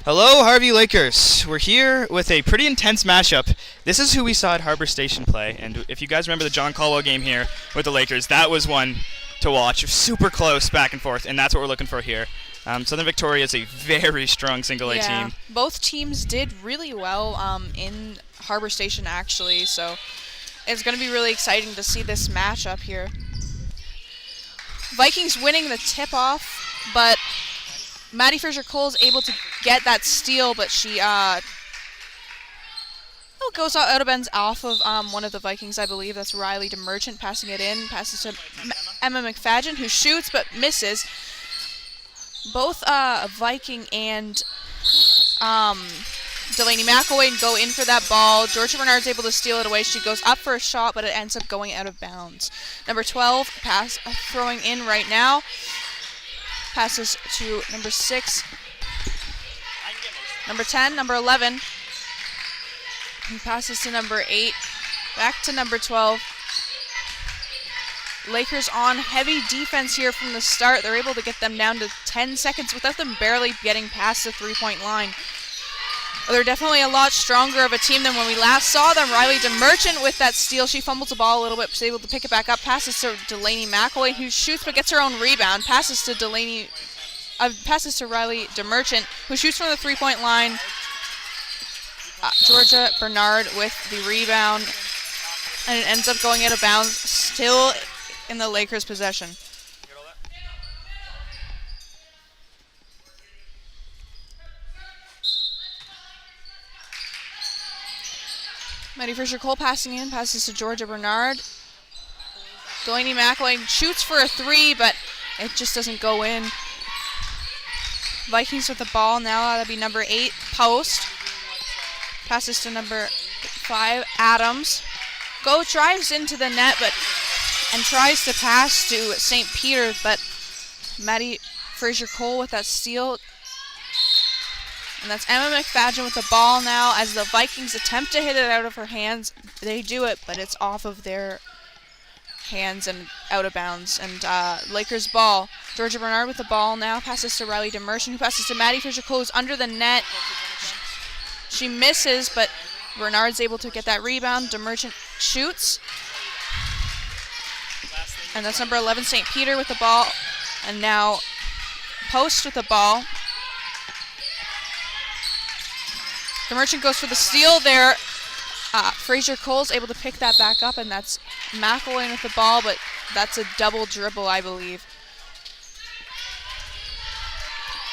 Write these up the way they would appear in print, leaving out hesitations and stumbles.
Hello, Harvey Lakers. We're here with a pretty intense matchup. This is who we saw at Harbor Station play, and if you guys remember the John Caldwell game here with the Lakers, that was one to watch. Super close back and forth, and that's what we're looking for here. Southern Victoria is a very strong single-A team. Both teams did really well in Harbor Station, actually, so it's going to be really exciting to see this matchup here. Vikings winning the tip-off, but Maddie Fraser-Cole is able to get that steal, but she goes out of bounds off of one of the Vikings, I believe. That's Riley DeMerchant passing it in. Passes to Emma McFadgen, who shoots but misses. Both Viking and Delaney McElwain go in for that ball. Georgia Bernard's able to steal it away. She goes up for a shot, but it ends up going out of bounds. Number 12, throwing in right now. Passes to number 6, number 10, number 11. He passes to number 8, back to number 12. Lakers on heavy defense here from the start. They're able to get them down to 10 seconds without them barely getting past the three-point line. They're definitely a lot stronger of a team than when we last saw them. Riley DeMerchant with that steal. She fumbles the ball a little bit. She's able to pick it back up. Passes to Delaney McElwain, who shoots but gets her own rebound. Passes to Riley DeMerchant, who shoots from the three-point line. Georgia Bernard with the rebound, and it ends up going out of bounds, still in the Lakers' possession. Maddie Fraser-Cole passing in, passes to Georgia Bernard. Delaney McElwain shoots for a 3, but it just doesn't go in. Vikings with the ball now. That'll be number 8, Post. Passes to number 5, Adams. Drives into the net, and tries to pass to St. Peter, but Maddie Fraser-Cole with that steal. And that's Emma McFadgen with the ball now as the Vikings attempt to hit it out of her hands. They do it, but it's off of their hands and out of bounds. And Lakers ball. Georgia Bernard with the ball now. Passes to Riley DeMerchant, who passes to Maddie Fraser-Cole, who's under the net. She misses, but Bernard's able to get that rebound. DeMerchant shoots. And that's number 11, St. Peter with the ball. And now Post with the ball. DeMerchant goes for the steal there. Fraser-Cole's able to pick that back up, and that's McElwain with the ball, but that's a double dribble, I believe.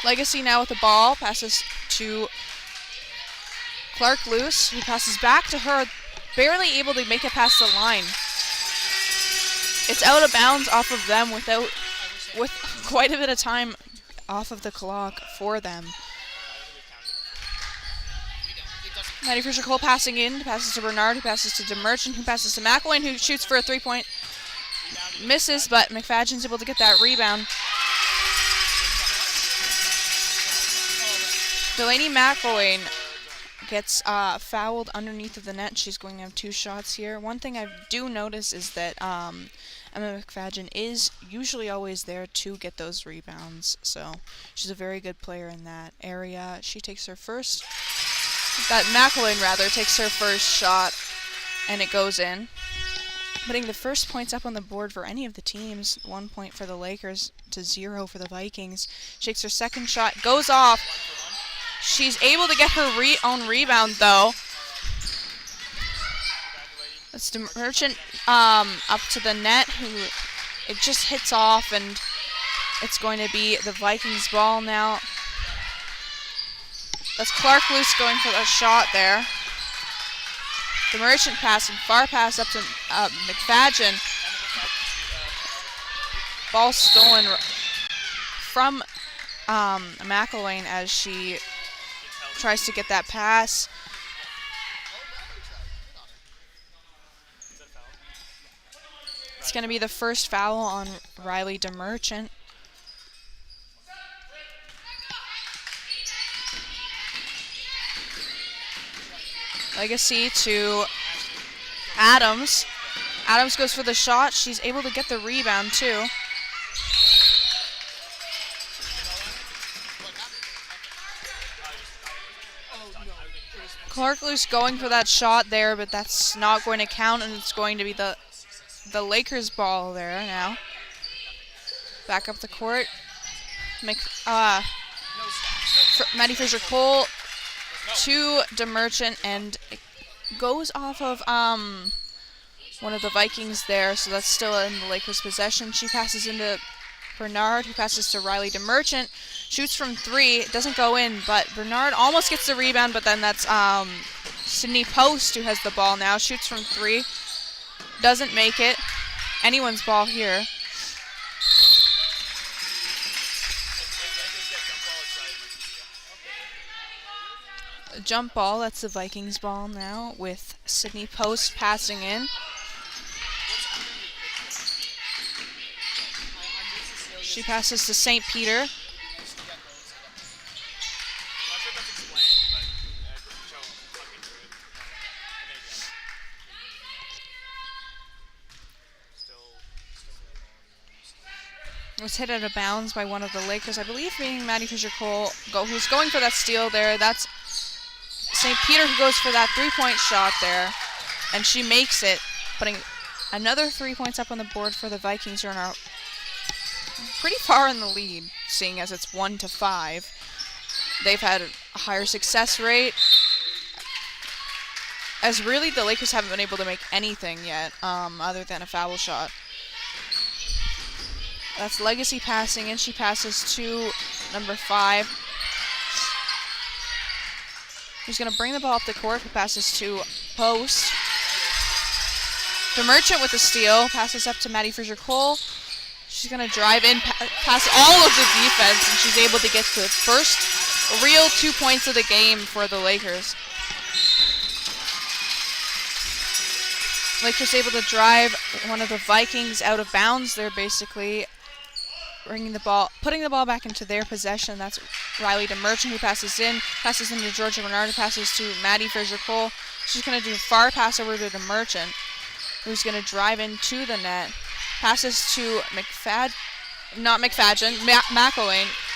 Legacy now with the ball. Passes to Clark Luce, who passes back to her, barely able to make it past the line. It's out of bounds off of them with quite a bit of time off of the clock for them. Maddie Fraser-Cole passing in, passes to Bernard, who passes to DeMerchant, who passes to McElwain, who shoots for a 3-point. Misses, but McFadgen's able to get that rebound. Delaney McElwain gets fouled underneath of the net. She's going to have 2 shots here. One thing I do notice is that Emma McFadgen is usually always there to get those rebounds, so she's a very good player in that area. She takes her first, McElwain takes her first shot, and it goes in. Putting the first points up on the board for any of the teams. 1 point for the Lakers to 0 for the Vikings. Shakes her second shot, goes off. She's able to get her own rebound, though. That's DeMerchant up to the net, who it just hits off, and it's going to be the Vikings ball now. That's Clark Luce going for a shot there. DeMerchant passing, far pass up to McFadgen. Ball stolen from McElwain as she tries to get that pass. It's going to be the first foul on Riley DeMerchant. Legacy to Adams. Adams goes for the shot. She's able to get the rebound, too. Clark Luce going for that shot there, but that's not going to count, and it's going to be the Lakers ball there now. Back up the court. Maddie Fisher-Cole to DeMerchant, and it goes off of one of the Vikings there, so that's still in the Lakers' possession. She passes into Bernard, who passes to Riley DeMerchant. Shoots from 3, it doesn't go in, but Bernard almost gets the rebound, but then that's Sydney Post who has the ball now. Shoots from 3, doesn't make it. Anyone's ball here. A jump ball, that's the Vikings ball now, with Sydney Post passing in. She passes to St. Peter. It was hit out of bounds by one of the Lakers, I believe being Maddie Fisher-Cole, who's going for that steal there. That's St. Peter who goes for that 3-point shot there, and she makes it, putting another 3 points up on the board for the Vikings, who are now pretty far in the lead, seeing as it's 1-5. They've had a higher success rate, as really the Lakers haven't been able to make anything yet, other than a foul shot. That's Legacy passing, and she passes to number 5. Who's going to bring the ball up the court, who passes to Post. DeMerchant with the steal, passes up to Maddie Fisher-Cole. She's going to drive in, past all of the defense, and she's able to get the first real 2 points of the game for the Lakers. Lakers able to drive one of the Vikings out of bounds there, basically. Bringing the ball, putting the ball back into their possession. That's Riley DeMerchant who passes into Georgia Bernard, who passes to Maddie Fisher-Cole. She's going to do a far pass over to DeMerchant, who's going to drive into the net. Passes to McElwain.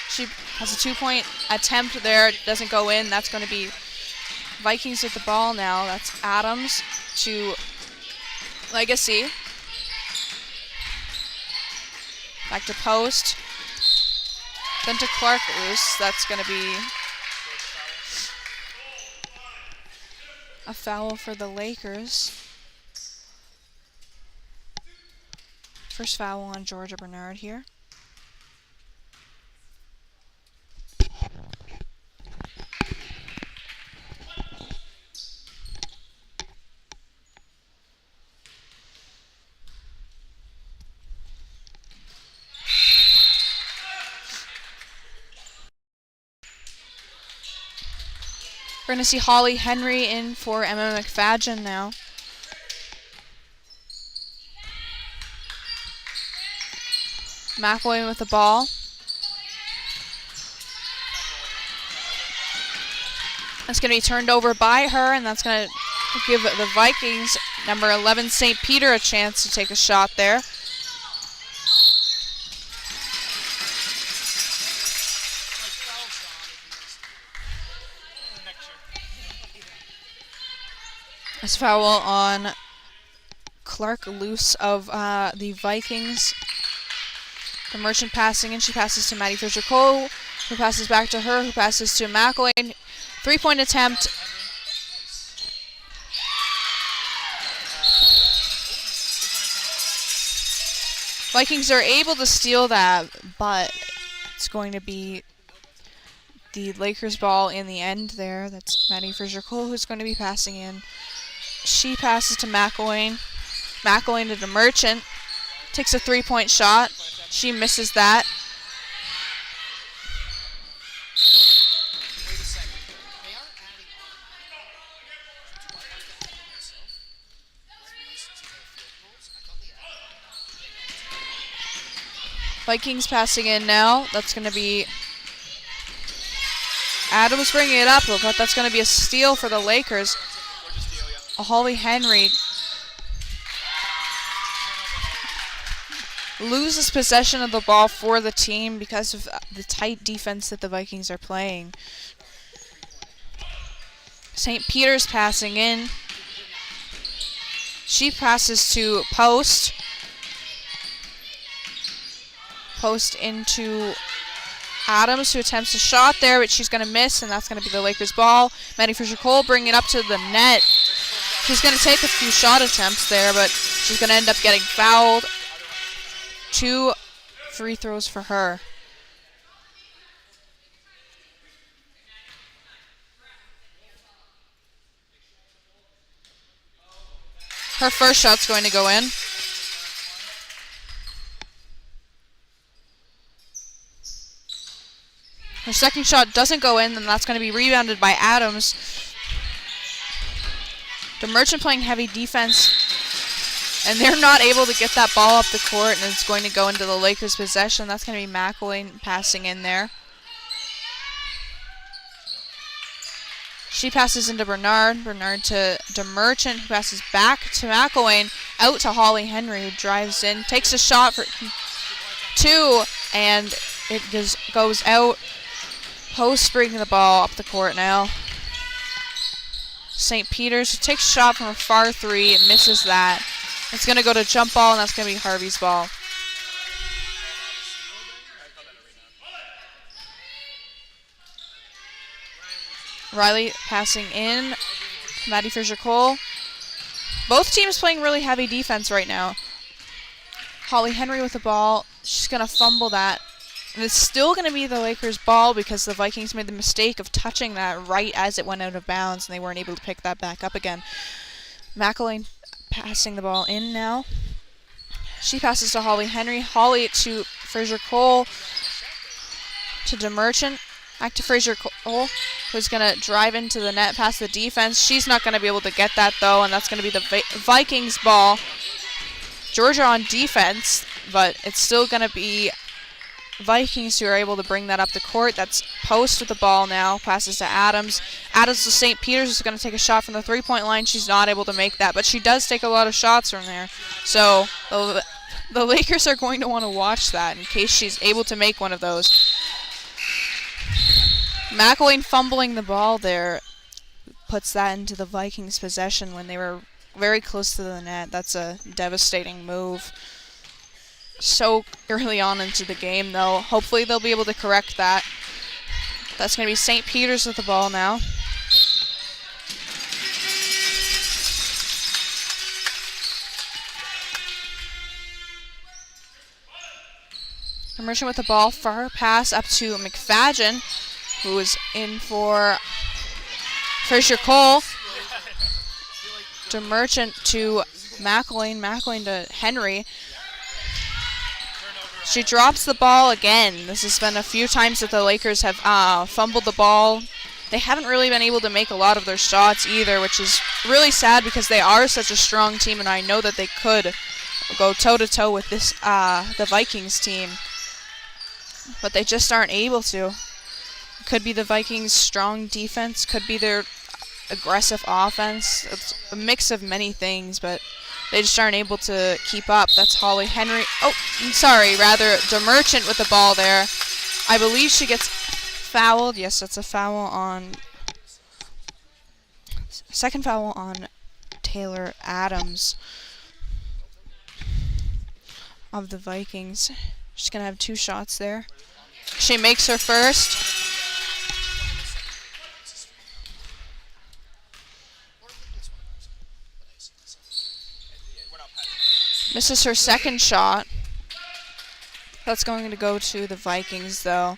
She has a 2-point attempt there. It doesn't go in. That's going to be Vikings with the ball now. That's Adams to Legacy. Back to Post. Then to Clark Luce. That's going to be a foul for the Lakers. First foul on Georgia Bernard here. We're going to see Holly Henry in for Emma McFadgen now. McElwain with the ball. That's going to be turned over by her, and that's going to give the Vikings, number 11, St. Peter, a chance to take a shot there. This foul on Clark Luce of the Vikings. DeMerchant passing, and she passes to Maddie Fisher-Cole, who passes back to her, who passes to McElwain. 3-point attempt. Vikings are able to steal that, but it's going to be the Lakers ball in the end there. That's Maddie Fisher-Cole who's going to be passing in. She passes to McElwain. McElwain to DeMerchant. Takes a 3-point shot. She misses that. Vikings passing in now. That's going to be Adams bringing it up, but that's going to be a steal for the Lakers. Holly Henry loses possession of the ball for the team because of the tight defense that the Vikings are playing. St. Peter's passing in. She passes to Post. Post into Adams, who attempts a shot there, but she's going to miss, and that's going to be the Lakers' ball. Maddie Fisher-Cole bringing it up to the net. She's going to take a few shot attempts there, but she's going to end up getting fouled. 2 free throws for her. Her first shot's going to go in. Her second shot doesn't go in, and that's going to be rebounded by Adams. The Merchant playing heavy defense, and they're not able to get that ball up the court, and it's going to go into the Lakers' possession. That's going to be McElwain passing in there. She passes into Bernard. Bernard to DeMerchant, who passes back to McElwain, out to Holly Henry, who drives in, takes a shot for 2, and it goes out. Post bringing the ball up the court now. St. Peter's takes a shot from a far 3 and misses that. It's going to go to jump ball, and that's going to be Harvey's ball. Riley passing in. Maddie Fisher-Cole. Both teams playing really heavy defense right now. Holly Henry with the ball. She's going to fumble that. And it's still going to be the Lakers' ball because the Vikings made the mistake of touching that right as it went out of bounds, and they weren't able to pick that back up again. McElwain passing the ball in now. She passes to Holly Henry. Holly to Fraser-Cole. To DeMerchant. Back to Fraser-Cole, who's going to drive into the net past the defense. She's not going to be able to get that, though, and that's going to be the Vikings' ball. Georgia on defense, but it's still going to be Vikings who are able to bring that up the court. That's Post with the ball now. Passes to Adams. Adams to St. Peter's is going to take a shot from the 3-point line. She's not able to make that, but she does take a lot of shots from there. So the Lakers are going to want to watch that in case she's able to make one of those. McElwain fumbling the ball there puts that into the Vikings' possession when they were very close to the net. That's a devastating move. So early on into the game, though. Hopefully they'll be able to correct that. That's going to be St. Peter's with the ball now. Merchant with the ball. Far pass up to McFadden, who is in for Fraser-Cole. DeMerchant to McElwain. McElwain to Henry. She drops the ball again. This has been a few times that the Lakers have fumbled the ball. They haven't really been able to make a lot of their shots either, which is really sad because they are such a strong team, and I know that they could go toe-to-toe with this the Vikings team. But they just aren't able to. Could be the Vikings' strong defense, could be their aggressive offense. It's a mix of many things, but they just aren't able to keep up. That's Holly Henry. Oh, I'm sorry, rather DeMerchant with the ball there. I believe she gets fouled. Yes, that's a foul on... Second foul on Taylor Adams of the Vikings. She's going to have 2 shots there. She makes her first. Misses her second shot. That's going to go to the Vikings, though.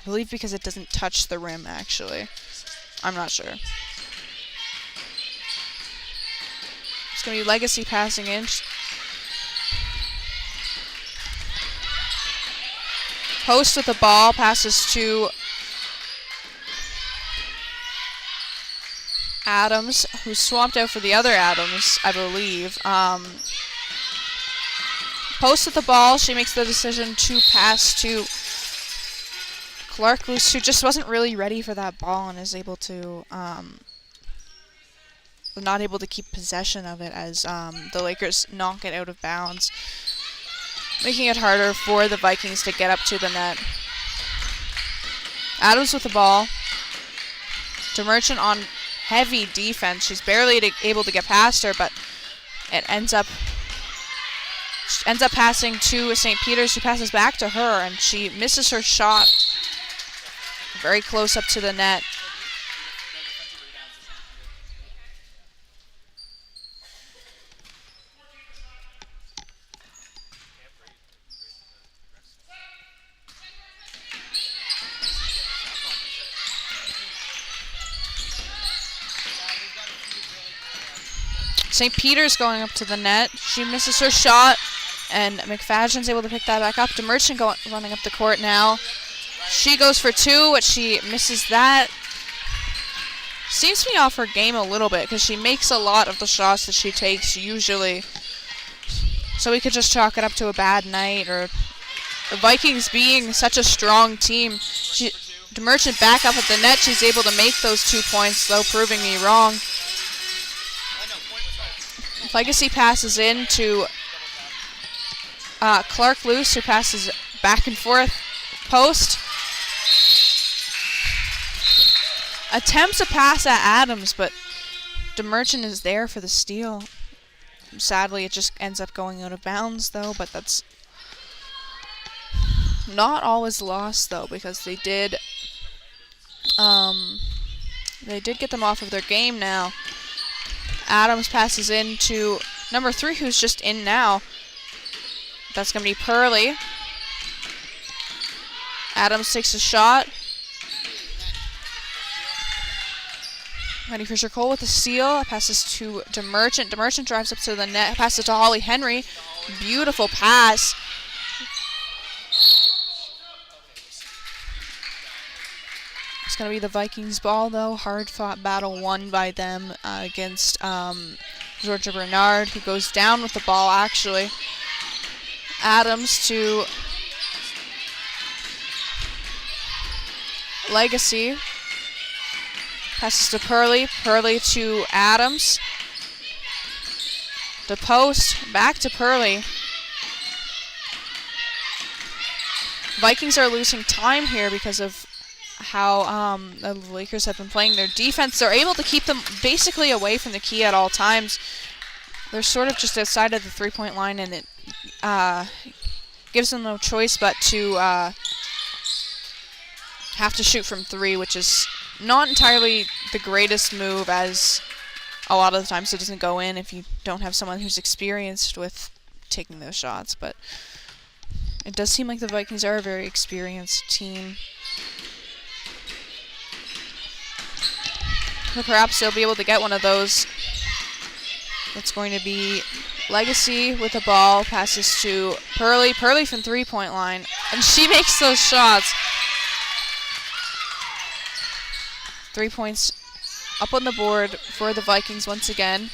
I believe because it doesn't touch the rim, actually. I'm not sure. It's going to be Legacy passing in. Post with the ball, passes to Adams, who's swapped out for the other Adams, I believe. Post with the ball, she makes the decision to pass to Clark Luce, who just wasn't really ready for that ball and is able to, not able to keep possession of it as the Lakers knock it out of bounds, making it harder for the Vikings to get up to the net. Adams with the ball. DeMerchant on heavy defense. She's barely able to get past her, but it ends up passing to St. Peter's, who passes back to her, and she misses her shot. Very close up to the net. St. Peter's going up to the net. She misses her shot, and McFadden's able to pick that back up. DeMerchant running up the court now. She goes for two, but she misses that. Seems to be off her game a little bit because she makes a lot of the shots that she takes usually. So we could just chalk it up to a bad night, or the Vikings being such a strong team. DeMerchant back up at the net. She's able to make those 2 points, though, proving me wrong. Legacy passes in to Clark Luce, who passes back and forth. Post. Attempts a pass at Adams, but DeMerchant is there for the steal. Sadly, it just ends up going out of bounds, though, but that's not always lost, though, because they did get them off of their game now. Adams passes in to number 3, who's just in now. That's going to be Pearly. Adams takes a shot. Maddie Fisher-Cole with a steal. Passes to DeMerchant. DeMerchant drives up to the net. Passes to Holly Henry. Beautiful pass. It's going to be the Vikings ball, though. Hard-fought battle won by them against Georgia Bernard, who goes down with the ball, actually. Adams to Legacy. Passes to Pearly. Pearly to Adams. The post. Back to Pearly. Vikings are losing time here because of how the Lakers have been playing their defense. They're able to keep them basically away from the key at all times. They're sort of just outside of the three-point line, and it gives them no choice but to have to shoot from 3, which is not entirely the greatest move, as a lot of the times it doesn't go in if you don't have someone who's experienced with taking those shots. But it does seem like the Vikings are a very experienced team. So perhaps they'll be able to get one of those. It's going to be Legacy with the ball. Passes to Pearly. Pearly from three-point line. And she makes those shots. 3 points up on the board for the Vikings once again.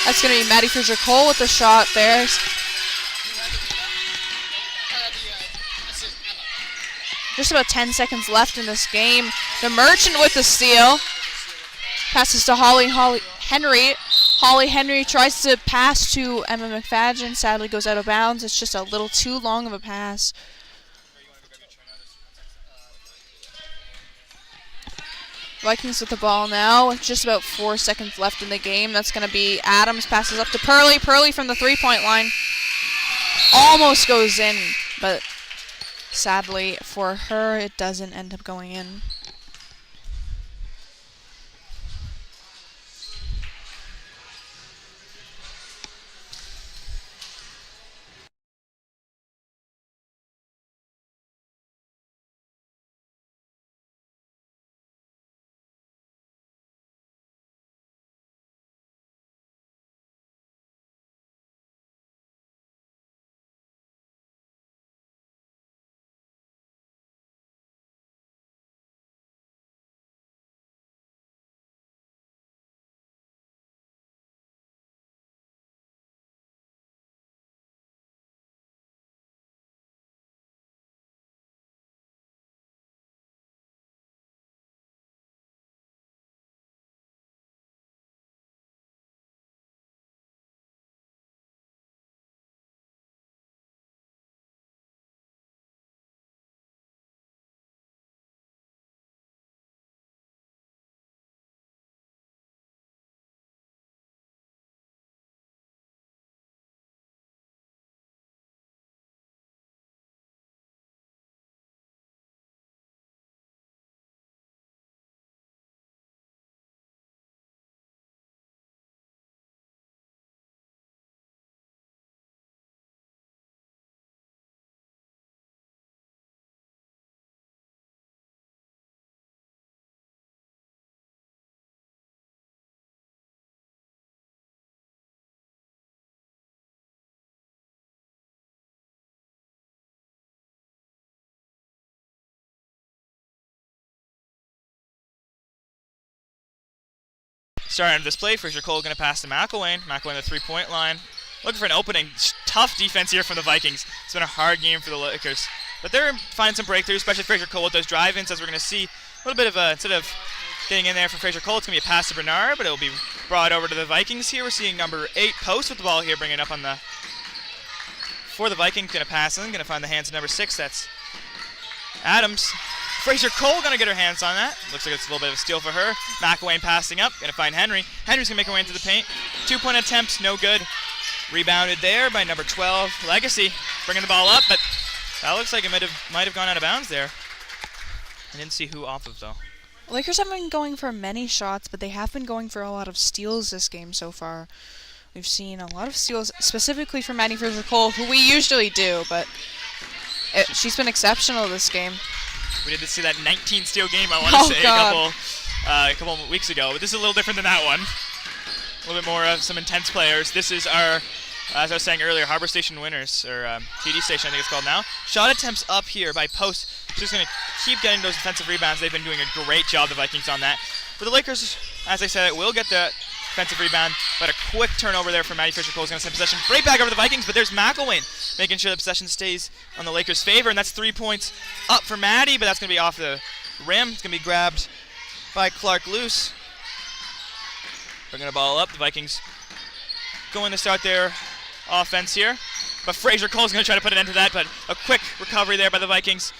That's going to be Maddie Fisher-Cole with the shot there. Just about 10 seconds left in this game. DeMerchant with the steal. Passes to Holly Henry. Holly Henry tries to pass to Emma McFadden. Sadly goes out of bounds. It's just a little too long of a pass. Vikings with the ball now with just about 4 seconds left in the game. That's going to be Adams. Passes up to Pearly. Pearly from the three-point line. Almost goes in, but sadly for her, it doesn't end up going in. starting this play. Fraser Cole going to pass to McElwain. McElwain the 3-point line. Looking for an opening. Tough defense here from the Vikings. It's been a hard game for the Lakers. But they're finding some breakthroughs, especially Fraser Cole with those drive-ins, as we're going to see. A little bit of a, instead of getting in there for Fraser Cole, it's going to be a pass to Bernard, but it will be brought over to the Vikings here. We're seeing number 8 Post with the ball here, bringing it up on the, for the Vikings. Going to pass in, going to find the hands of number 6. That's Adams. Fraser Cole going to get her hands on that. Looks like it's a little bit of a steal for her. McElwain passing up, going to find Henry. Henry's going to make her way into the paint. 2-point attempts, no good. Rebounded there by number 12, Legacy, bringing the ball up, but that looks like it might have gone out of bounds there. I didn't see who off of, though. Lakers haven't been going for many shots, but they have been going for a lot of steals this game so far. We've seen a lot of steals, specifically from Maddie Fraser Cole, who we usually do, but she's been exceptional this game. We did see that 19-steal game, I want to say, a couple weeks ago, but this is a little different than that one. A little bit more of some intense players. This is our, as I was saying earlier, Harbor Station winners, or TD Station I think it's called now. Shot attempts up here by Post. Just going to keep getting those defensive rebounds. They've been doing a great job, the Vikings, on that. For the Lakers, as I said, will get the defensive rebound, but a quick turnover there from Maddie Fisher Cole is going to send possession right back over the Vikings, but there's McElwain making sure the possession stays on the Lakers' favor, and that's 3 points up for Maddie, but that's going to be off the rim. It's going to be grabbed by Clark Luce. Bringing the ball up, the Vikings going to start their offense here. But Fraser Cole's going to try to put an end to that, but a quick recovery there by the Vikings.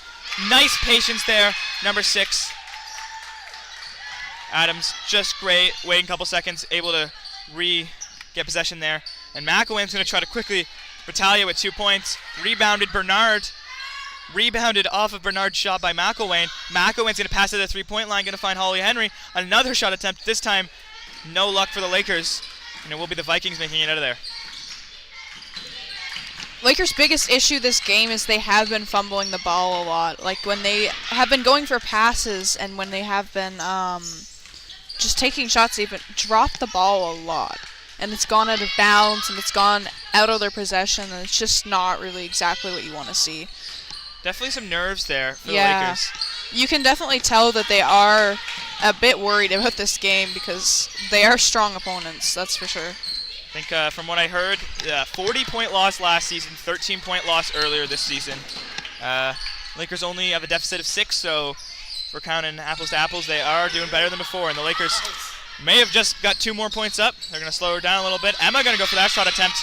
Nice patience there, number 6. Adams, just great, waiting a couple seconds, able to get possession there. And McElwain's going to try to quickly retaliate with 2 points. Rebounded off of Bernard's shot by McElwain. McElwain's going to pass to the 3-point line, going to find Holly Henry. Another shot attempt, this time no luck for the Lakers, and it will be the Vikings making it out of there. Lakers' biggest issue this game is they have been fumbling the ball a lot. Like when they have been going for passes and when they have been just taking shots, they've dropped the ball a lot. And it's gone out of bounds and it's gone out of their possession, and it's just not really exactly what you want to see. Definitely some nerves there for the Lakers. You can definitely tell that they are a bit worried about this game because they are strong opponents, that's for sure. I think from what I heard, 40-point loss last season, 13-point loss earlier this season. Lakers only have a deficit of 6, so if we're counting apples to apples, they are doing better than before, and the Lakers may have just got 2 more points up. They're going to slow her down a little bit. Emma going to go for that shot attempt,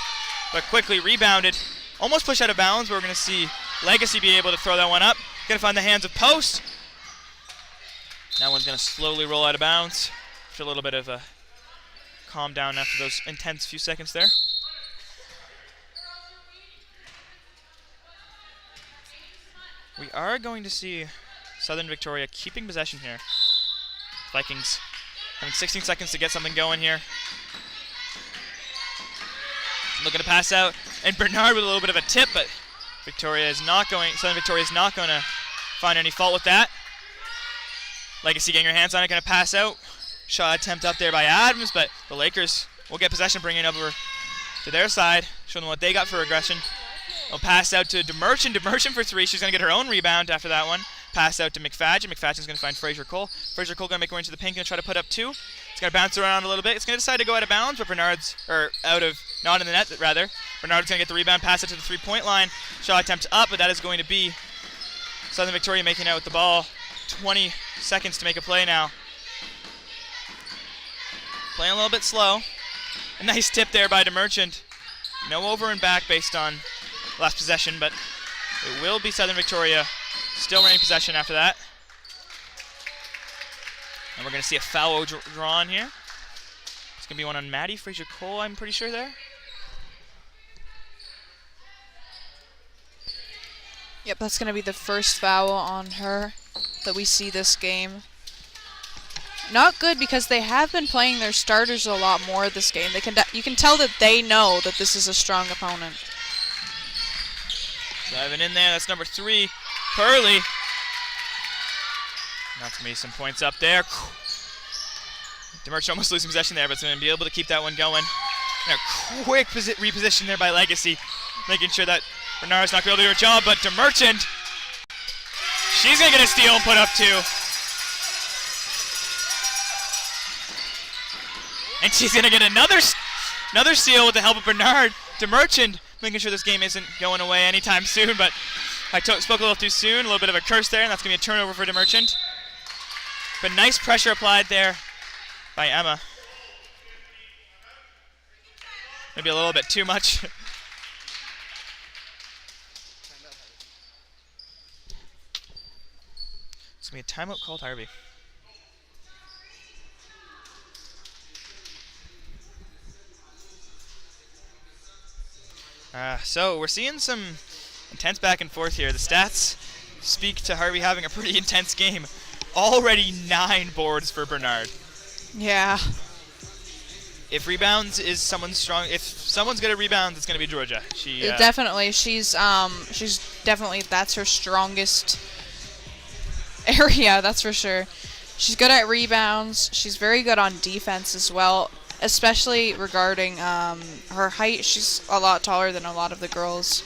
but quickly rebounded. Almost pushed out of bounds, but we're going to see Legacy be able to throw that one up. Going to find the hands of Post. That one's going to slowly roll out of bounds. After a little bit of a calm down after those intense few seconds there. We are going to see Southern Victoria keeping possession here. Vikings having 16 seconds to get something going here. Looking to pass out, and Bernard with a little bit of a tip, but Southern Victoria is not going to find any fault with that. Legacy getting her hands on it, going to pass out. Shot attempt up there by Adams, but the Lakers will get possession, bringing it over to their side, showing them what they got for aggression. They'll pass out to DeMerchant. DeMerchant for 3. She's going to get her own rebound after that one. Pass out to McFadgen. McFadgen's going to find Fraser Cole. Fraser Cole going to make her way into the paint, going to try to put up 2. It's going to bounce around a little bit. It's going to decide to go out of bounds, but not in the net, rather. Bernard's going to get the rebound, pass it to the 3-point line. Shot attempt up, but that is going to be Southern Victoria making out with the ball. 20 seconds to make a play now. Playing a little bit slow. A nice tip there by DeMerchant. No over and back based on last possession, but it will be Southern Victoria still running possession after that. And we're going to see a foul drawn here. It's going to be one on Maddie Fraser Cole, I'm pretty sure there. Yep, that's going to be the first foul on her that we see this game. Not good because they have been playing their starters a lot more this game. You can tell that they know that this is a strong opponent. Driving in there, that's number 3, Curley. That's going to be some points up there. DeMerchant almost losing possession there, but it's going to be able to keep that one going. And a quick reposition there by Legacy, making sure that Bernard's not going to be able to do her job, but DeMerchant, she's going to get a steal and put up 2. And she's going to get another steal with the help of Bernard. DeMerchant making sure this game isn't going away anytime soon, but I spoke a little too soon. A little bit of a curse there, and that's going to be a turnover for DeMerchant. But nice pressure applied there by Emma. Maybe a little bit too much. It's going to be a timeout called Harvey. So we're seeing some intense back and forth here. The stats speak to Harvey having a pretty intense game. Already 9 boards for Bernard. Yeah. If rebounds is someone's strong, if someone's good at rebounds, it's going to be Georgia. Definitely. She's definitely, that's her strongest area, that's for sure. She's good at rebounds. She's very good on defense as well, especially regarding her height. She's a lot taller than a lot of the girls,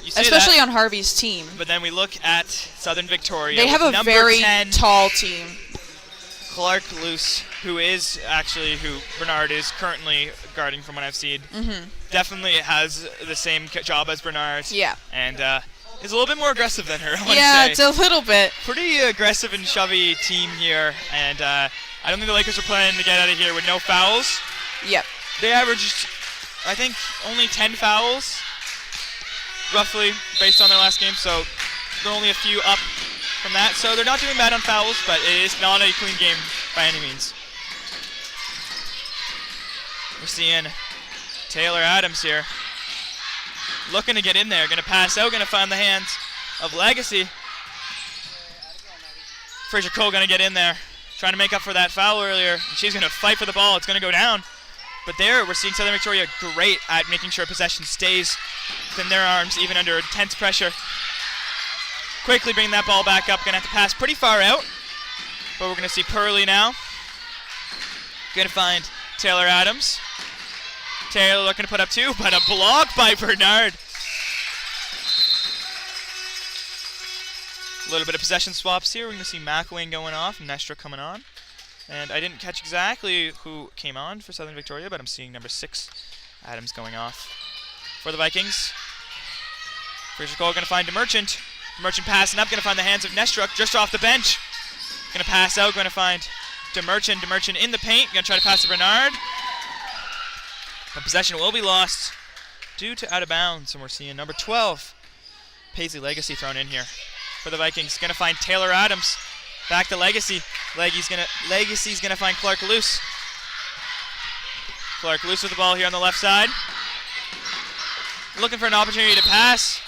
especially on Harvey's team. But then we look at Southern Victoria. They have a very tall team. Clark Luce, who Bernard is currently guarding from what I've seen. Definitely has the same job as Bernard. Yeah. And is a little bit more aggressive than her, I want to Yeah, say. it's a little bit. Pretty aggressive and shovey team here. And I don't think the Lakers are planning to get out of here with no fouls. Yep. They averaged, I think, only 10 fouls, roughly, based on their last game. So they're only a few up from that. So they're not doing bad on fouls, but it is not a clean game by any means. We're seeing Taylor Adams here, looking to get in there, going to pass out, going to find the hands of Legacy. Fraser Cole going to get in there, trying to make up for that foul earlier. And she's going to fight for the ball. It's going to go down. But there, we're seeing Southern Victoria great at making sure possession stays within their arms, even under intense pressure. Quickly bring that ball back up. Going to have to pass pretty far out. But we're going to see Pearly now. Going to find Taylor Adams. Taylor looking to put up 2, but a block by Bernard. A little bit of possession swaps here. We're going to see McElwain going off and Nestra coming on. And I didn't catch exactly who came on for Southern Victoria, but I'm seeing number 6, Adams, going off for the Vikings. Fraser Cole going to find DeMerchant. DeMerchant passing up, going to find the hands of Nestruck just off the bench. Going to pass out, going to find DeMerchant. DeMerchant in the paint, going to try to pass to Bernard. But possession will be lost due to out of bounds, and we're seeing number 12, Paisley Legacy, thrown in here for the Vikings. Going to find Taylor Adams. Back to Legacy. Legacy's gonna find Clark Luce. Clark Luce with the ball here on the left side. Looking for an opportunity to pass.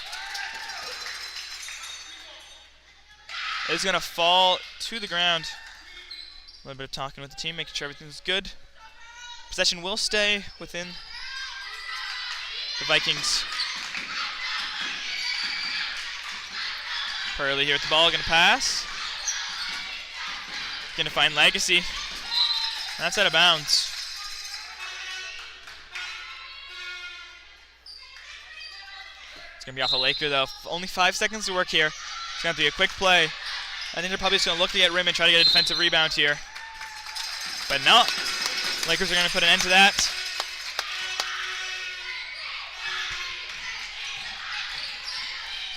It's gonna fall to the ground. A little bit of talking with the team, making sure everything's good. Possession will stay within the Vikings. Pearly here with the ball, gonna pass. Going to find Legacy. That's out of bounds. It's going to be off a Laker, though. Only 5 seconds to work here. It's going to have to be a quick play. I think they're probably just going to look to get rim and try to get a defensive rebound here. But no. Lakers are going to put an end to that.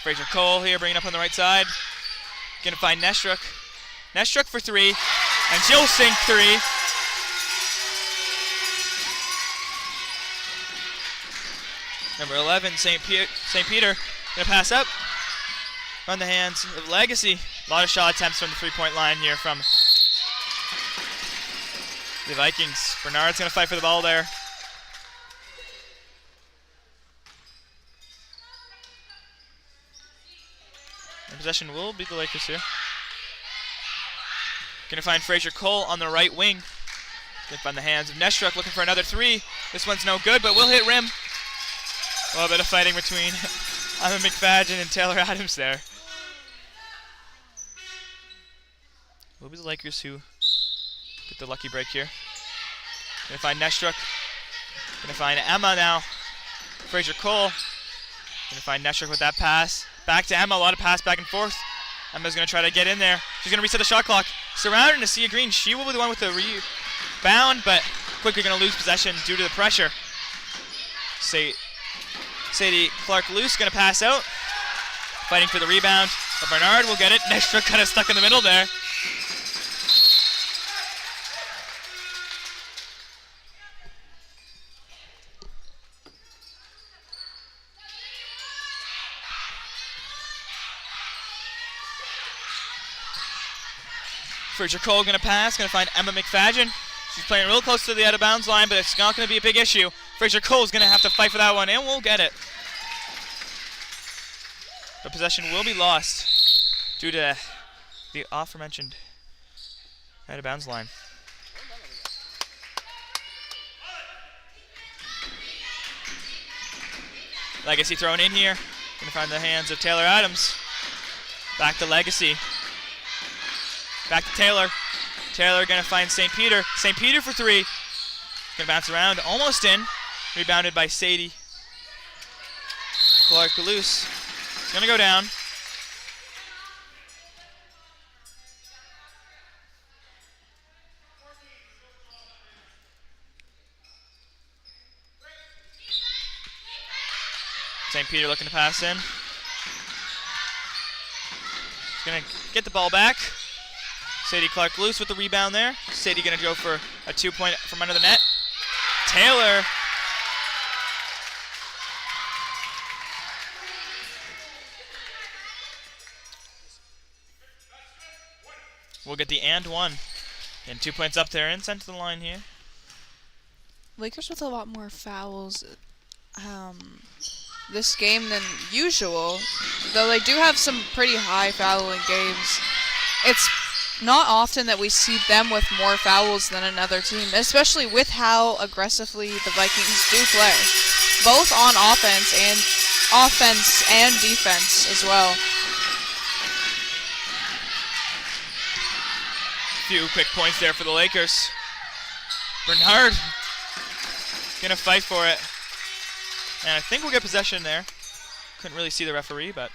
Fraser Cole here, bringing up on the right side. Going to find Nestruck. Nestruck for 3, and she'll sink 3. Number 11, St. Peter, gonna pass up on the hands of Legacy. A lot of shot attempts from the three-point line here from the Vikings. Bernard's gonna fight for the ball there. And possession will be the Lakers here. Gonna find Fraser Cole on the right wing. Gonna find the hands of Nestruck, looking for another 3. This one's no good, but will hit rim. A little bit of fighting between Emma McFadden and Taylor Adams there. Will be the Lakers who get the lucky break here. Gonna find Nestruck. Gonna find Emma now. Fraser Cole. Gonna find Nestruck with that pass. Back to Emma, a lot of pass back and forth. Emma's going to try to get in there. She's going to reset the shot clock. Surrounded in Sia Green. She will be the one with the rebound, but quickly going to lose possession due to the pressure. Sadie Clark-Luce going to pass out. Fighting for the rebound. But Bernard will get it. Nestra kind of stuck in the middle there. Fraser Cole going to pass, going to find Emma McFadgen. She's playing real close to the out of bounds line, but it's not going to be a big issue. Fraser Cole's going to have to fight for that one, and we'll get it. The possession will be lost due to the aforementioned out of bounds line. Legacy thrown in here. Going to find the hands of Taylor Adams. Back to Legacy. Back to Taylor. Taylor going to find St. Peter. St. Peter for three. Going to bounce around. Almost in. Rebounded by Sadie Clark-Luce. It's going to go down. St. Peter looking to pass in. He's going to get the ball back. Sadie Clark-Luce with the rebound there. Sadie going to go for a 2-point from under the net. Taylor. We'll get the and one. And 2 points up there and sent to the line here. Lakers with a lot more fouls this game than usual. Though they do have some pretty high fouling games. It's not often that we see them with more fouls than another team, especially with how aggressively the Vikings do play, both on offense and defense as well. Few quick points there for the Lakers. Bernard gonna fight for it, and I think we'll get possession there. Couldn't really see the referee, but.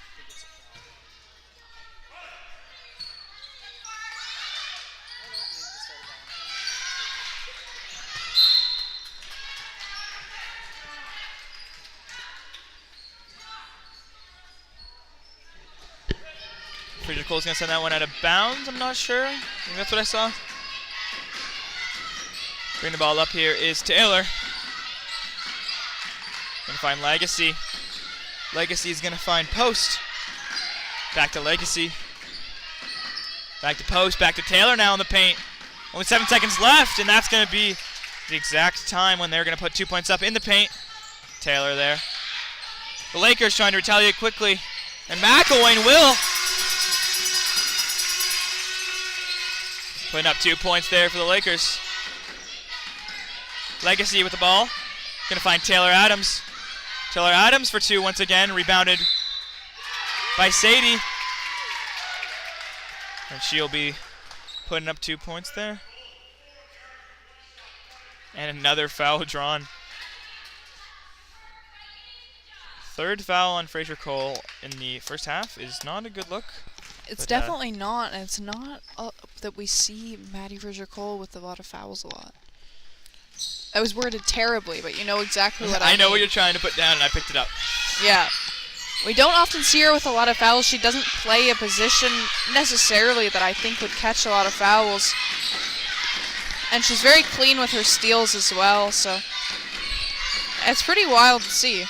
Fraser Cole's going to send that one out of bounds, I'm not sure. I think that's what I saw. Bring the ball up here is Taylor. Going to find Legacy. Legacy is going to find Post. Back to Legacy. Back to Post, back to Taylor now in the paint. Only 7 seconds left, and that's going to be the exact time when they're going to put 2 points up in the paint. Taylor there. The Lakers trying to retaliate quickly, and McElwain will. Putting up 2 points there for the Lakers. Legacy with the ball. Going to find Taylor Adams. Taylor Adams for two once again. Rebounded by Sadie. And she'll be putting up 2 points there. And another foul drawn. Third foul on Fraser Cole in the first half is not a good look. It's definitely not, and it's not that we see Maddie Fraser Cole with a lot of fouls a lot. That was worded terribly, but you know exactly what I mean. I know what you're trying to put down, and I picked it up. Yeah. We don't often see her with a lot of fouls. She doesn't play a position necessarily that I think would catch a lot of fouls. And she's very clean with her steals as well, so it's pretty wild to see.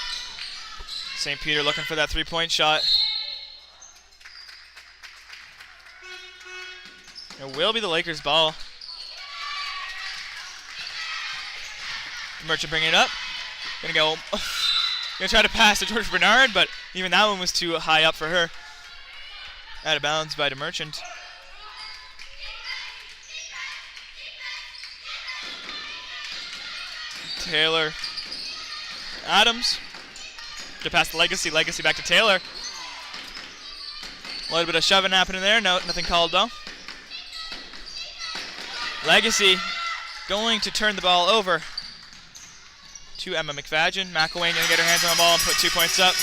St. Peter looking for that 3-point shot. It will be the Lakers' ball. Merchant bringing it up. Gonna try to pass to George Bernard, but even that one was too high up for her. Out of bounds by DeMerchant. Taylor Adams. To pass to Legacy. Legacy back to Taylor. A little bit of shoving happening there. No, nothing called though. Legacy going to turn the ball over to Emma McFadgen. McElwain going to get her hands on the ball and put 2 points up.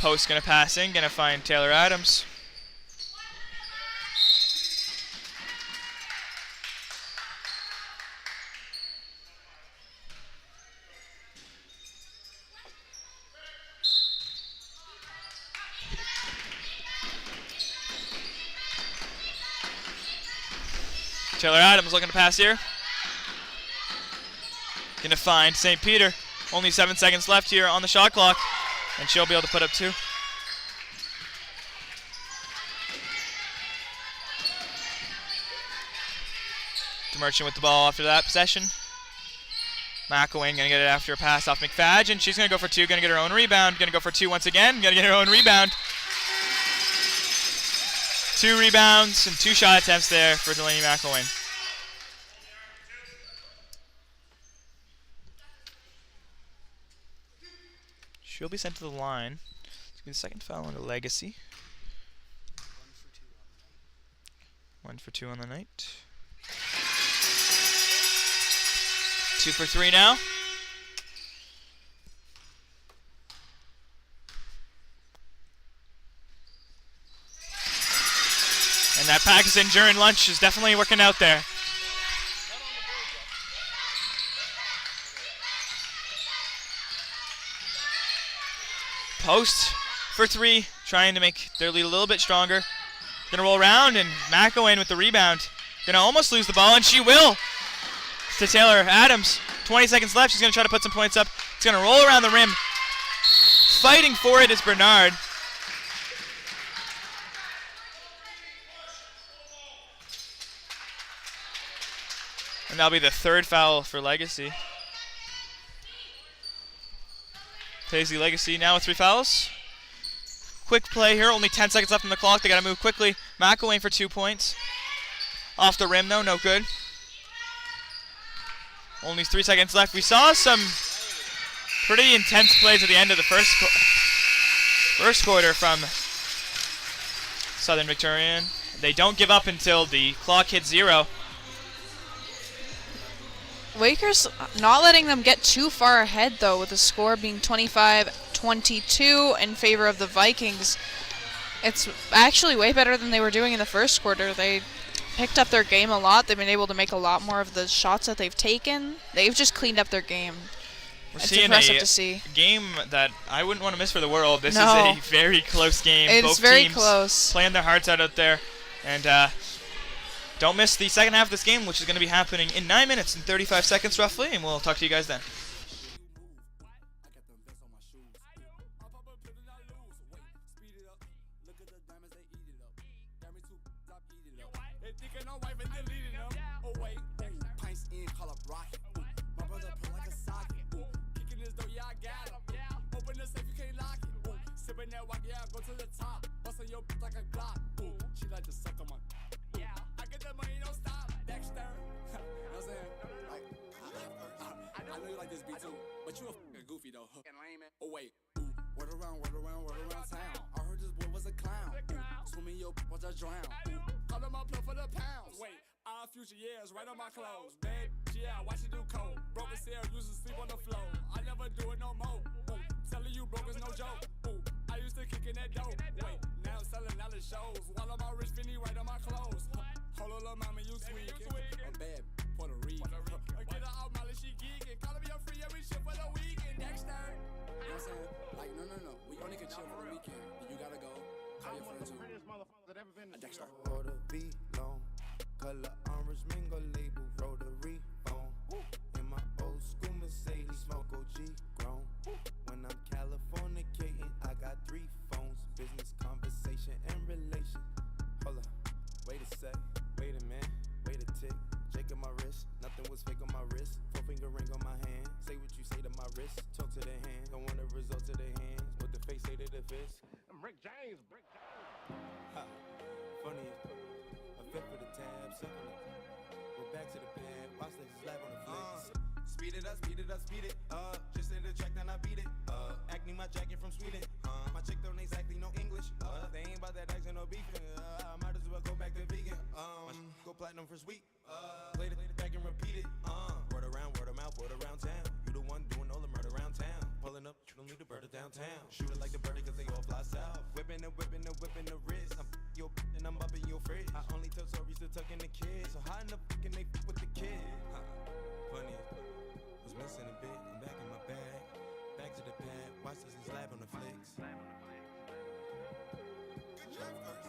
Post gonna pass in, gonna find Taylor Adams. Taylor Adams looking to pass here. Gonna find St. Peter. Only 7 seconds left here on the shot clock, and she'll be able to put up 2. Merchant with the ball after that possession. McElwain gonna get it after a pass off McFadge, and she's gonna go for 2, gonna get her own rebound, gonna go for 2 once again, gonna get her own rebound. 2 rebounds and 2 shot attempts there for Delaney McElwain. She'll be sent to the line. It's gonna be the second foul on the Legacy. 1 for 2 on the night. 2 for 3 now. And that Pakistan during lunch is definitely working out there. Post for 3, trying to make their lead a little bit stronger. Gonna roll around, and McElwain with the rebound. Gonna almost lose the ball, and she will. To Taylor Adams. 20 seconds left. She's gonna try to put some points up. It's gonna roll around the rim. Fighting for it is Bernard. And that'll be the 3rd foul for Legacy. Paisley Legacy now with 3 fouls. Quick play here, only 10 seconds left on the clock. They gotta move quickly. McElwain for 2 points. Off the rim though, no good. Only 3 seconds left. We saw some pretty intense plays at the end of the first quarter from Southern Victorian. They don't give up until the clock hits 0. Wakers not letting them get too far ahead, though, with the score being 25-22 in favor of the Vikings. It's actually way better than they were doing in the first quarter. They picked up their game a lot. They've been able to make a lot more of the shots that they've taken. They've just cleaned up their game. It's impressive to see. Game that I wouldn't want to miss for the world. This No. is a very close game. It's Both very teams close. playing their hearts out there. And don't miss the second half of this game, which is going to be happening in 9 minutes and 35 seconds roughly, and we'll talk to you guys then. Future years right on my clothes. Babe, yeah, watch it do cold. Broke his hair, used to sleep on the floor. I never do it no more. Ooh, telling you broke is no joke. Ooh, I used to kick in that dope. Wait, now I'm selling out the shows. While I'm all rich, Finny right on my clothes. Hold on, little mama, you tweaking. I'm bad, Puerto Rican. Get her out, Molly, she geeking. Call me your free every shit for the weekend. Dexter. You know what I'm saying? Like, no. We only can chill for the weekend. You gotta go. Call your friend too. Dexter. Order be long. Color orange mango label rotary phone. In my old school Mercedes, smoke OG grown. When I'm Californicating, I got 3 phones. Business, conversation, and relation. Hold up, wait a sec, wait a minute, wait a tick. Jake on my wrist, nothing was fake on my wrist. 4-finger ring on my hand, say what you say to my wrist. Talk to their hand, don't want the results of their hands. What the face say to the fist. I'm Rick James. Ha, funny as a fit for the tab, simple. We're back to the pad, watch this live on the flicks. Speed it up, just in the track, then I beat it. Acne my jacket from Sweden. My chick don't exactly know English. They ain't about that accent or beefing. I might as well go back to vegan. Go platinum for sweet. Play it back and repeat it. Word around, word of mouth, word around town. You the one doing all the murder around town. Pulling up. don't leave the bird downtown. Shoot it like the bird cause they all fly south. Whipping and whipping and whipping the wrist. I'm your and I'm up in your fridge. I only tell stories to tuck in the kids. So how in the fuck can they fuck with the kid? Funny as was missing a bit. I'm back in my bag. Back to the pad. Watch this and slap on the flicks. Good job, first.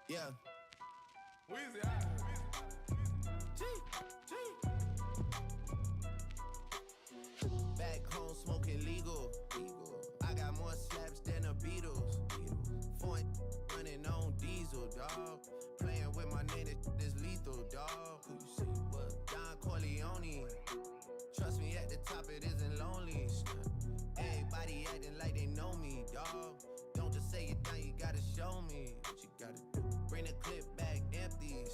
Yeah. Weezy, Back home smoking legal. I got more slaps than the Beatles. Foreign running on diesel, dog. Playing with my name, this lethal, dog. Who you see? What? Don Corleone. Trust me, at the top it isn't lonely. Everybody acting like they know me, dog. Don't just say it now, you gotta show me what you gotta do. Bring the clip back empty.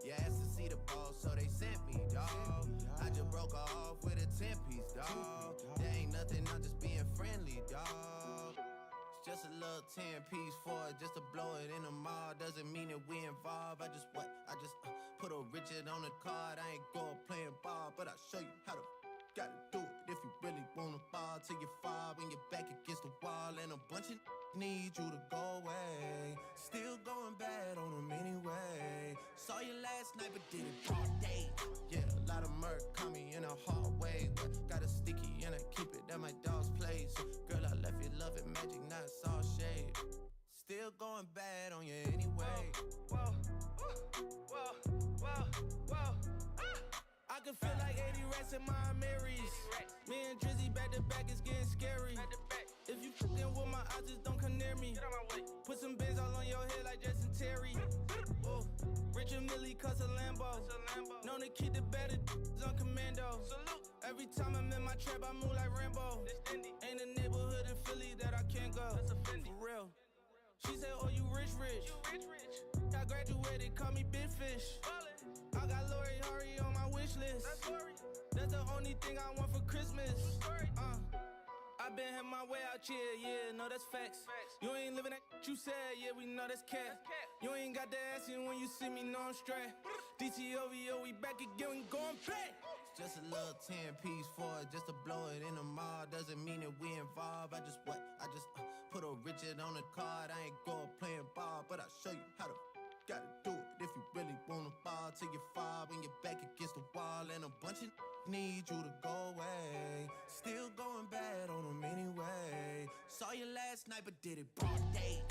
You asked to see the ball, so they sent me, dog. I just broke her off with a 10-piece, dog. There ain't nothing, I'm just being friendly, dog. It's just a little 10-piece for it, just to blow it in the mall. Doesn't mean that we involved. I just put a Richard on the card. I ain't going playing ball, but I'll show you how to gotta do it. If you really wanna ball till you fall when you're back against the wall, and a bunch of need you to go away. Still going bad on them anyway. Saw you last night but did it all day. Yeah, a lot of murk caught me in a hard way, but got a sticky and I keep it at my dog's place. Girl, I left you loving magic, not all shade. Still going bad on you anyway. whoa, whoa, whoa, whoa. I can feel like 80 rats in my Marys. Me and Drizzy back to back, it's getting scary. If you fucking with my eyes, just don't come near me. Put some bins all on your head like Jason Terry. Whoa. Richard Millie cuss a Lambo. Known to keep the better on commando. Every time I'm in my trap, I move like Rambo. Ain't a neighborhood in Philly that I can't go. For real. She said, oh, you rich. I graduated, call me Big Fish. I got Lori Harvey on my wish list. That's the only thing I want for Christmas. I been had my way out here, yeah, no, that's facts. You ain't living that you said, yeah, we know that's cat. You ain't got the ass in when you see me, know I'm straight. DTOVO, we back again, we going back. Just a little 10-piece for it, just to blow it in the mall. Doesn't mean that we involved. I just put a Richard on the card. I ain't going playing ball, but I'll show you how to gotta do it. If you really wanna ball till you fall when you're back against the wall, and a bunch of need you to go away. Still going bad on them anyway. Saw you last night but did it broad day.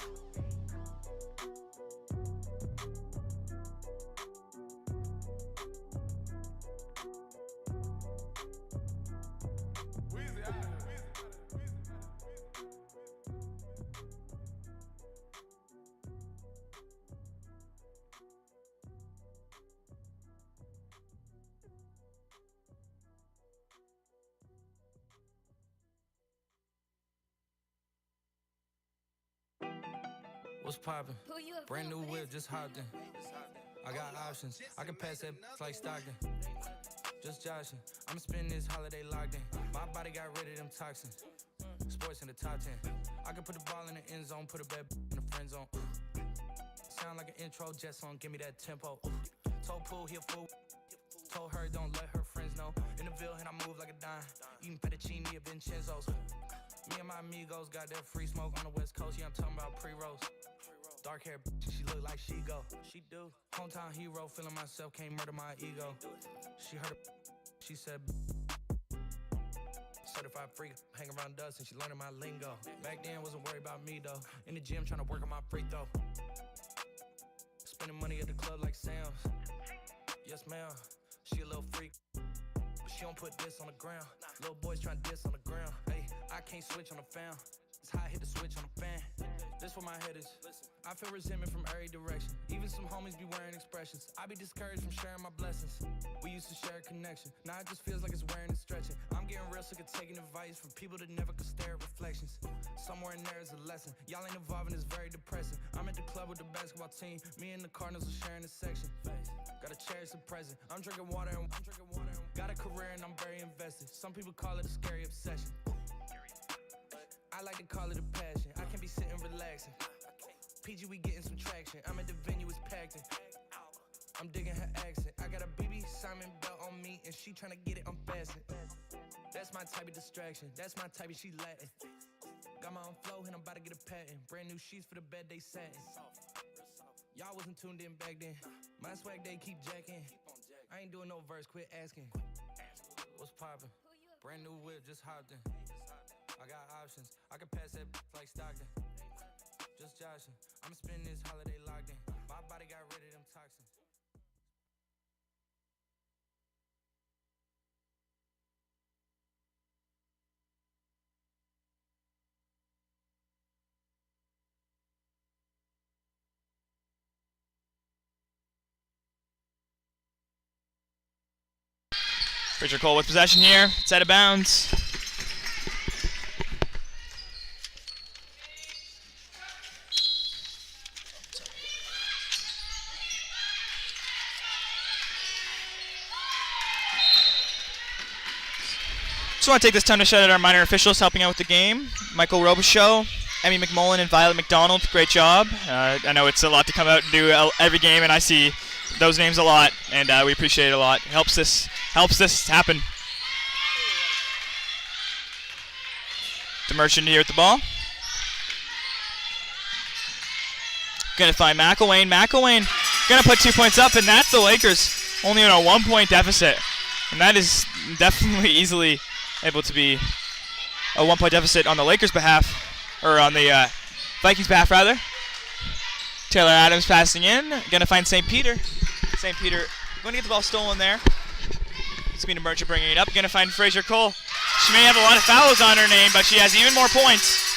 What's poppin'? Brand new whip, just hopped in. I got options, I can pass that like Stockton. Just joshing, I'ma spend this holiday locked in. My body got rid of them toxins. Sports in the top 10. I can put the ball in the end zone, put a bad in the friend zone. Sound like an intro jet song, give me that tempo. Told Pool, he a fool. Told her don't let her friends know. In the Ville, and I move like a dime. Eating fettuccine at Vincenzo's. Me and my amigos got that free smoke on the West Coast. Yeah, I'm talking about pre-rolls. Dark hair, she look like she go. She do. Hometown hero, feeling myself, can't murder my ego. She heard it, she said. Certified freak, hang around us and she learning my lingo. Back then, wasn't worried about me though. In the gym, trying to work on my free throw. Spending money at the club like Sam's. Yes, ma'am. She a little freak. But she don't put this on the ground. Little boys tryna diss on the ground. Hey, I can't switch on the fam. That's how I hit the switch on the fan. This where my head is. I feel resentment from every direction. Even some homies be wearing expressions. I be discouraged from sharing my blessings. We used to share a connection. Now it just feels like it's wearing and stretching. I'm getting real sick of taking advice from people that never could stare at reflections. Somewhere in there is a lesson. Y'all ain't evolving, it's very depressing. I'm at the club with the basketball team. Me and the Cardinals are sharing this section. Gotta cherish the present. I'm drinking water and got a career and I'm very invested. Some people call it a scary obsession. I like to call it a passion. I can be sitting relaxing. PG, we getting some traction. I'm at the venue, it's packed in. I'm digging her accent. I got a BB Simon belt on me, and she tryna get it unfastened. That's my type of distraction. That's my type of she Latin. Got my own flow, and I'm about to get a patent. Brand new sheets for the bed they satin. Y'all wasn't tuned in back then. My swag they keep jacking. I ain't doing no verse, quit asking. What's poppin'? Brand new whip, just hopped in. I got options. I can pass that like Stockton. Just joshing. I'ma spend this holiday locked in. My body got rid of them toxins. Richard Cole with possession here. It's out of bounds. Just want to take this time to shout out our minor officials helping out with the game. Michael Robichaud, Emmy McMullen, and Violet McDonald. Great job. I know it's a lot to come out and do every game, and I see those names a lot, and we appreciate it a lot. It helps this happen. DeMerchant here at the ball. Gonna find McElwain. McElwain gonna put 2 points up, and that's the Lakers only on a 1 point deficit. And that is definitely easily able to be a 1 point deficit on the Lakers' behalf, or on the Vikings' behalf, rather. Taylor Adams passing in. Gonna find St. Peter. St. Peter going to get the ball stolen there. Sabina Merchant bringing it up. Gonna find Fraser Cole. She may have a lot of fouls on her name, but she has even more points.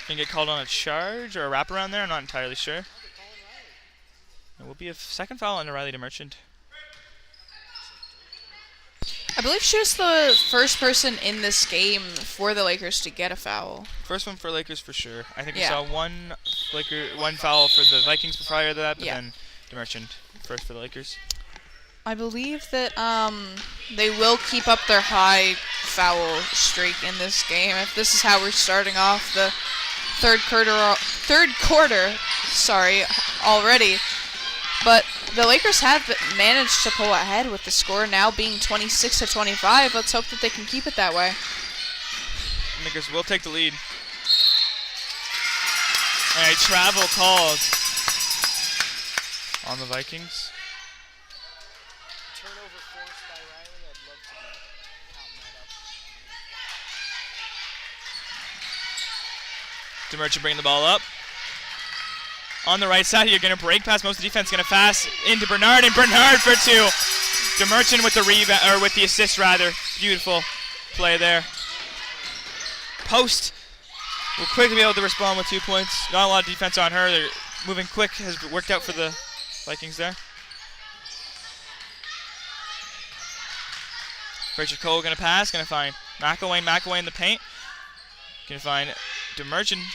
Can get called on a charge or a wraparound there. I'm not entirely sure. It will be a second foul on Riley DeMerchant. I believe she was the first person in this game for the Lakers to get a foul. First one for Lakers for sure. I think we Yeah. saw one foul for the Vikings prior to that, but Yeah. then DeMerchant first for the Lakers. I believe that they will keep up their high foul streak in this game. If this is how we're starting off the third quarter, already. But the Lakers have managed to pull ahead with the score now being 26-25. Let's hope that they can keep it that way. Lakers will take the lead. And a travel called on the Vikings. Turnover forced by Riley. I'd love to be counting that up. DeMerchant bringing the ball up. On the right side, you're going to break past most of the defense. Going to pass into Bernard, and Bernard for two. DeMerchant with the rebound, or with the assist rather. Beautiful play there. Post will quickly be able to respond with 2 points. Not a lot of defense on her. They're moving quick. Has worked out for the Vikings there. Fraser Cole going to pass. Going to find McElwain in the paint. Going to find DeMerchant.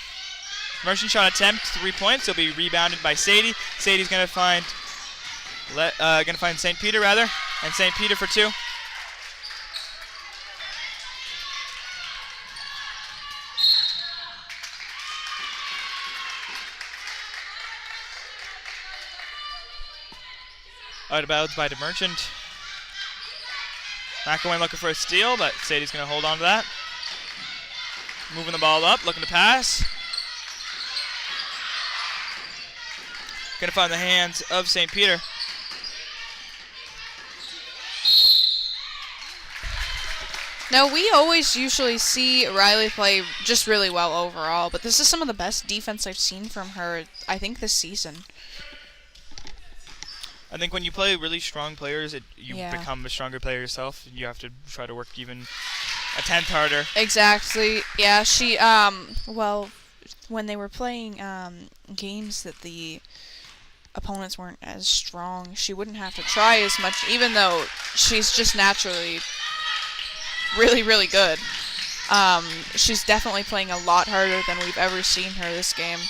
Merchant shot attempt, 3 points. He'll be rebounded by Sadie. Sadie's gonna find St. Peter rather, and St. Peter for two. Out of bounds by DeMerchant. McElwain looking for a steal, but Sadie's gonna hold on to that. Moving the ball up, looking to pass. Gonna find the hands of St. Peter. Now, we always usually see Riley play just really well overall, but this is some of the best defense I've seen from her, I think, this season. I think when you play really strong players, you Yeah. become a stronger player yourself. You have to try to work even a tenth harder. Exactly. Yeah, she well, when they were playing games that the opponents weren't as strong, she wouldn't have to try as much, even though she's just naturally really, really good. She's definitely playing a lot harder than we've ever seen her this game.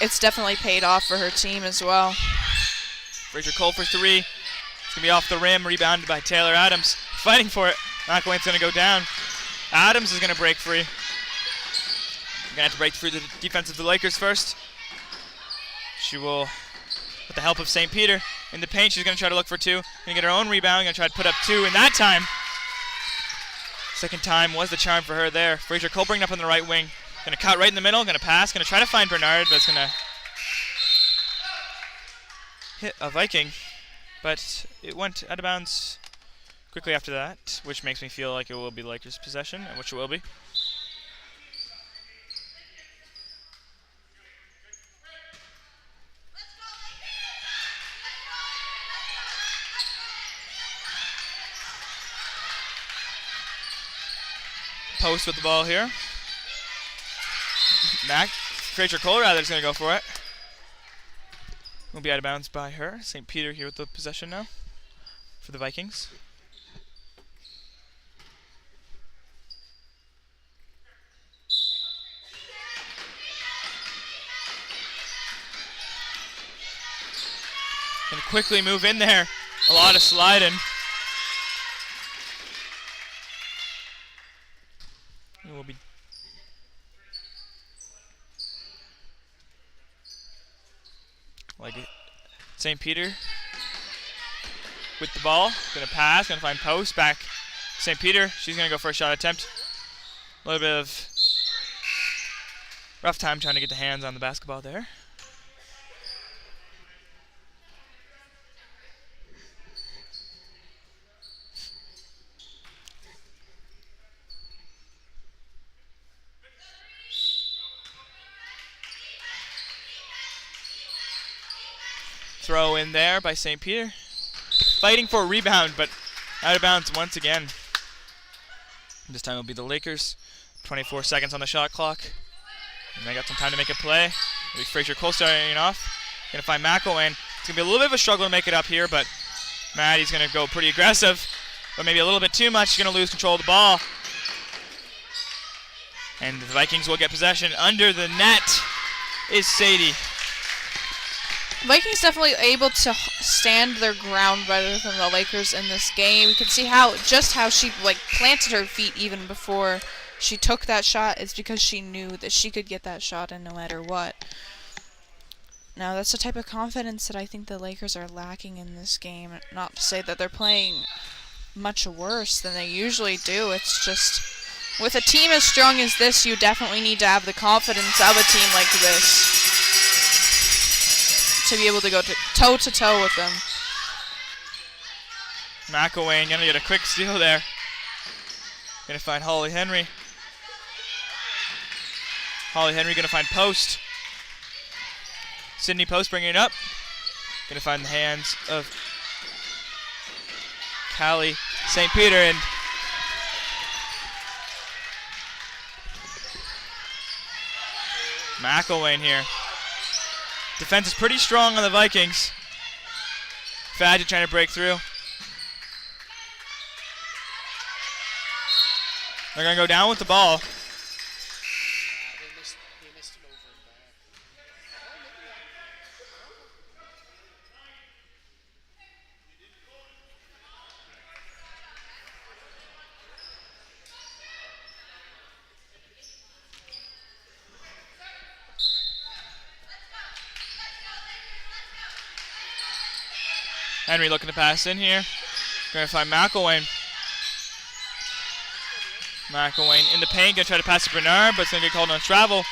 It's definitely paid off for her team as well. Fraser Cole for three. It's going to be off the rim, rebounded by Taylor Adams. Fighting for it. McElwain's going to go down. Adams is going to break free. Going to have to break through the defense of the Lakers first. She will, with the help of St. Peter, in the paint, she's going to try to look for two. Going to get her own rebound. Going to try to put up two, and that time, second time was the charm for her there. Fraser Cole bringing up on the right wing. Going to cut right in the middle. Going to pass. Going to try to find Bernard, but it's going to hit a Viking. But it went out of bounds quickly after that, which makes me feel like it will be Lakers' possession, and which it will be. Post with the ball here. Fraser Cole rather is going to go for it. Will be out of bounds by her. St. Peter here with the possession now for the Vikings. Going to quickly move in there. A lot of sliding. It will be like St. Peter with the ball. Going to pass. Going to find post. Back St. Peter. She's going to go for a shot attempt. A little bit of rough time trying to get the hands on the basketball there. Throw in there by St. Peter. Fighting for a rebound, but out of bounds once again. This time it'll be the Lakers. 24 seconds on the shot clock. And they got some time to make a play. It'll be Fraser Cole starting off. Going to find McElwain. It's going to be a little bit of a struggle to make it up here, but Maddie's going to go pretty aggressive. But maybe a little bit too much. She's going to lose control of the ball. And the Vikings will get possession. Under the net is Sadie. Vikings definitely able to stand their ground better than the Lakers in this game. You can see how she planted her feet even before she took that shot. It's because she knew that she could get that shot in no matter what. Now that's the type of confidence that I think the Lakers are lacking in this game. Not to say that they're playing much worse than they usually do. It's just with a team as strong as this, you definitely need to have the confidence of a team like this to be able to go toe-to-toe with them. McElwain going to get a quick steal there. Going to find Holly Henry. Holly Henry going to find Post. Sydney Post bringing it up. Going to find the hands of Callie St. Peter, and McElwain here. Defense is pretty strong on the Vikings. Fadja trying to break through. They're going to go down with the ball. They missed it over and back. Henry looking to pass in here. Going to find McElwain. McElwain in the paint. Going to try to pass to Bernard, but it's going to get called on travel.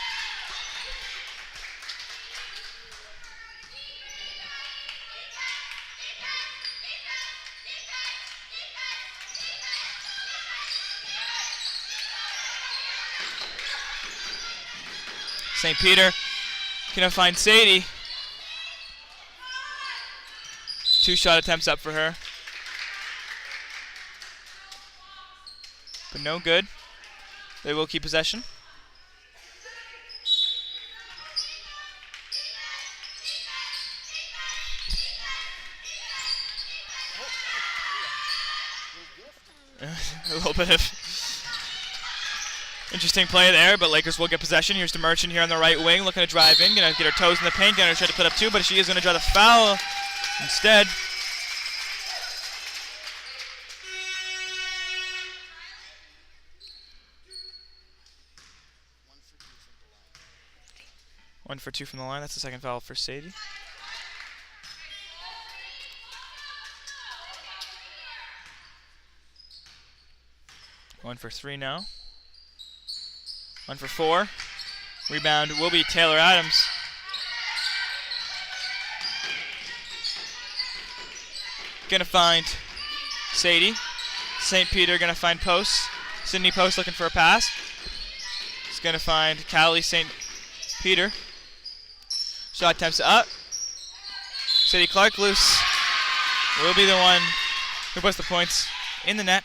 St. Peter going to find Sadie. 2 shot attempts up for her. But no good. They will keep possession. A little bit of interesting play there, but Lakers will get possession. Here's the Merchant here on the right wing, looking to drive in, gonna get her toes in the paint, gonna try to put up 2, but she is gonna draw the foul instead. One for 2 from the line. That's the second foul for Sadie. One for 3 now. 1 for 4. Rebound will be Taylor Adams. Gonna find Sadie. St. Peter gonna find Post. Sydney Post looking for a pass. He's gonna find Callie St. Peter. Shot attempts up. Sadie Clark loose. Will be the one who puts the points in the net.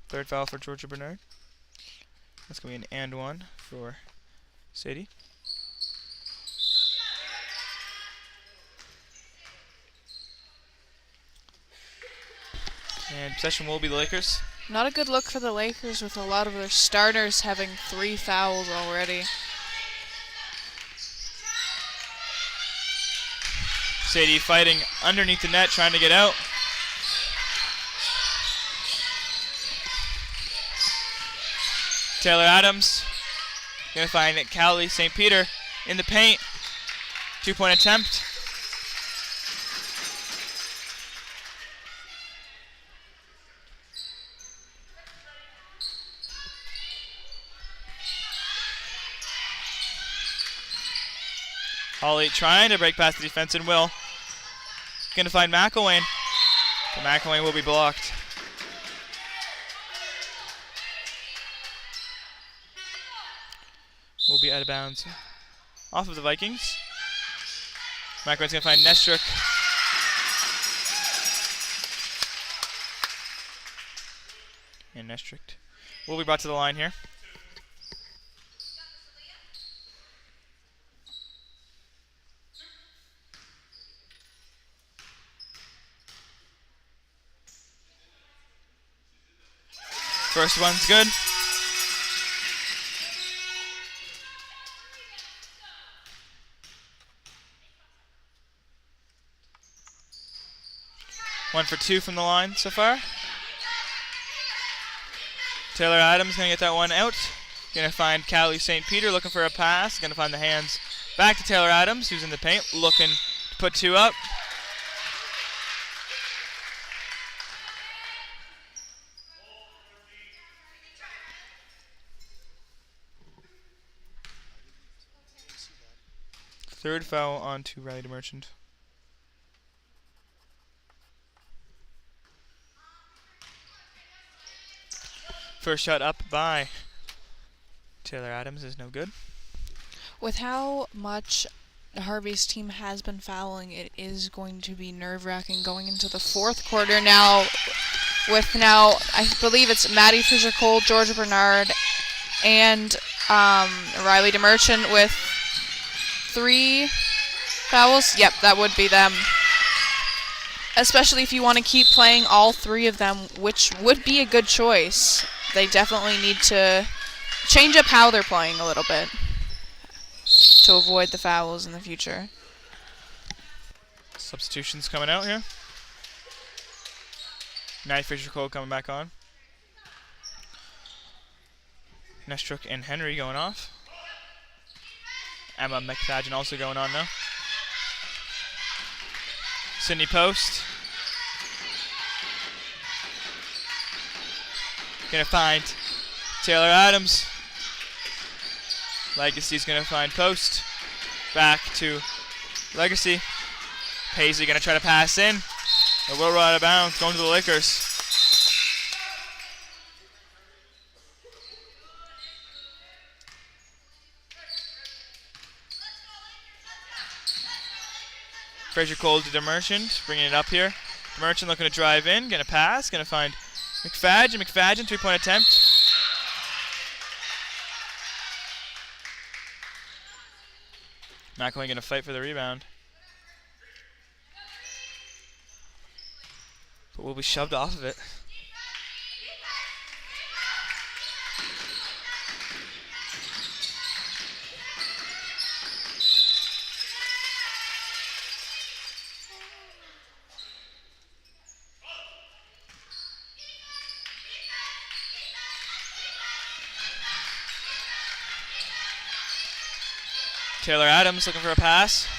Third foul for Georgia Bernard. That's going to be an and 1 for Sadie. And possession will be the Lakers. Not a good look for the Lakers with a lot of their starters having 3 fouls already. Sadie fighting underneath the net, trying to get out. Taylor Adams gonna find Callie St. Peter in the paint. 2-point attempt. Holly trying to break past the defense and will. Gonna find McElwain. But McElwain will be blocked. Will be out of bounds off of the Vikings. McElwain's gonna find Nestruck. And Nestruck will be brought to the line here. First one's good. One for 2 from the line so far. Taylor Adams gonna get that one out. Gonna find Callie St. Peter looking for a pass. Gonna find the hands back to Taylor Adams, who's in the paint, looking to put 2 up. Third foul on to Riley DeMerchant. First shot up by Taylor Adams is no good. With how much Harvey's team has been fouling, it is going to be nerve-wracking going into the fourth quarter now. With now, I believe it's Maddie Fisher-Cole, Georgia Bernard, and Riley DeMerchant with 3 fouls. Yep, that would be them. Especially if you want to keep playing all 3 of them, which would be a good choice. They definitely need to change up how they're playing a little bit to avoid the fouls in the future. Substitutions coming out here. Maddie Fisher-Cole coming back on. Nestruck and Henry going off. Emma McFadden also going on now. Sydney Post. Gonna find Taylor Adams. Legacy's gonna find Post. Back to Legacy. Paisley gonna try to pass in. It will roll out of bounds, going to the Lakers. Fraser Cole to DeMerchant, bringing it up here. DeMerchant looking to drive in, gonna pass, gonna find McFadgen. McFadgen, 3-point attempt. McElwain gonna fight for the rebound. But will be shoved off of it. Taylor Adams looking for a pass.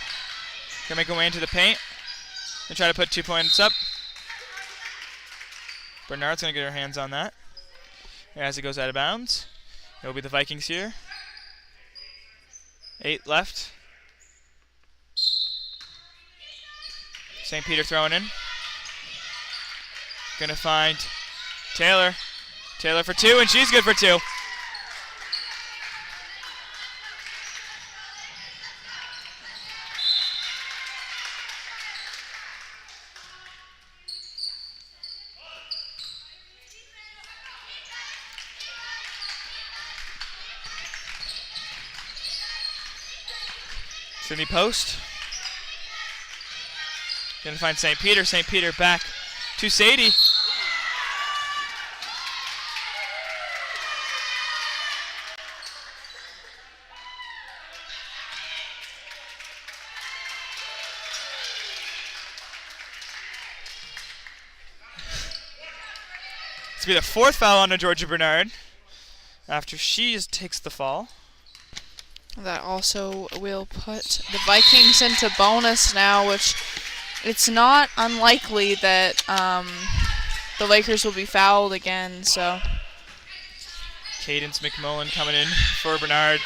Gonna make her way into the paint and try to put 2 points up. Bernard's gonna get her hands on that as it goes out of bounds. It'll be the Vikings here. 8 left. St. Peter throwing in. Gonna find Taylor. Taylor for 2, and she's good for 2. Sydney Post. Gonna find St. Peter. St. Peter back to Sadie. It's gonna be the 4th foul on Georgia Bernard after she takes the fall. That also will put the Vikings into bonus now, which it's not unlikely that the Lakers will be fouled again. So Cadence McMullen coming in for Bernard.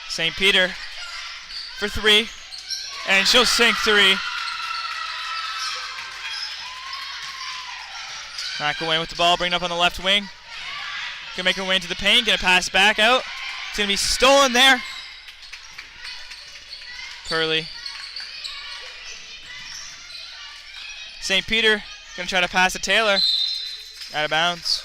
St. Peter for 3, and she'll sink 3. McElwain with the ball, bring it up on the left wing. Gonna make her way into the paint, gonna pass back out. It's gonna be stolen there. Purley. St. Peter gonna try to pass to Taylor. Out of bounds.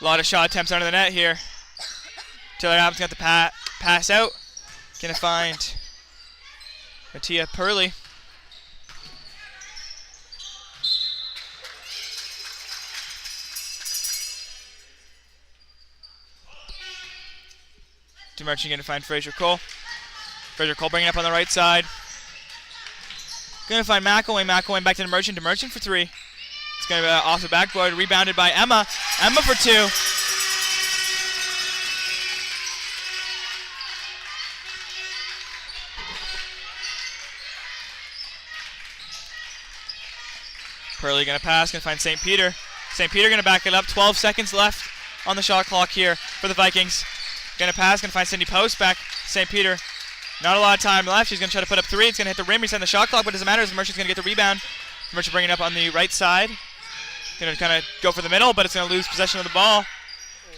A lot of shot attempts under the net here. Taylor Adams got the pass out. Gonna find Mattia Purley. DeMerchant gonna find Fraser Cole. Fraser Cole bringing it up on the right side. Gonna find McElwain. McElwain back to DeMerchant. DeMerchant for 3. It's going to be off the backboard, rebounded by Emma. Emma for 2. Purley going to pass, going to find St. Peter. St. Peter going to back it up. 12 seconds left on the shot clock here for the Vikings. Going to pass, going to find Sydney Post back. St. Peter. Not a lot of time left. She's going to try to put up 3. It's going to hit the rim, reset the shot clock, but it doesn't matter as Mercer's going to get the rebound. Mercer bringing it up on the right side. Going to kind of go for the middle, but it's going to lose possession of the ball.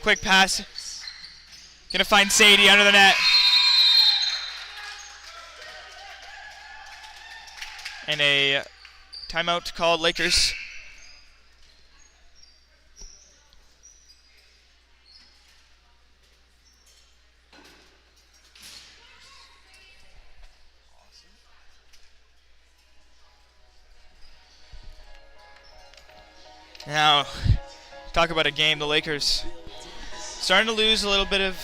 Quick pass. Going to find Sadie under the net. And a timeout called Lakers. Now, talk about a game. The Lakers starting to lose a little bit of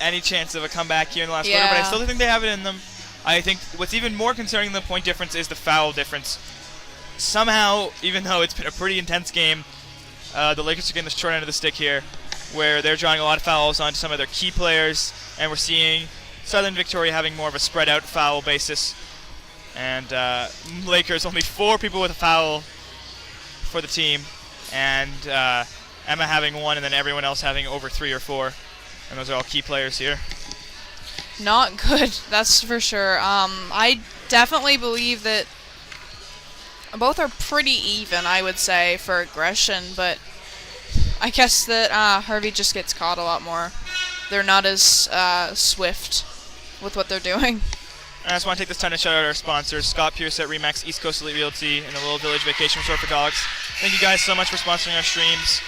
any chance of a comeback here in the last quarter, but I still think they have it in them. I think what's even more concerning than the point difference is the foul difference. Somehow, even though it's been a pretty intense game, the Lakers are getting the short end of the stick here, where they're drawing a lot of fouls onto some of their key players, and we're seeing Southern Victoria having more of a spread-out foul basis. And Lakers, only 4 people with a foul for the team, and Emma having 1, and then everyone else having over 3 or 4, and those are all key players here. not good, that's for sure. I definitely believe that both are pretty even, I would say, for aggression, but I guess that Harvey just gets caught a lot more. They're not as swift with what they're doing. I just want to take this time to shout out our sponsors, Scott Pierce at Remax, East Coast Elite Realty, and the Little Village Vacation Resort for Dogs. Thank you guys so much for sponsoring our streams.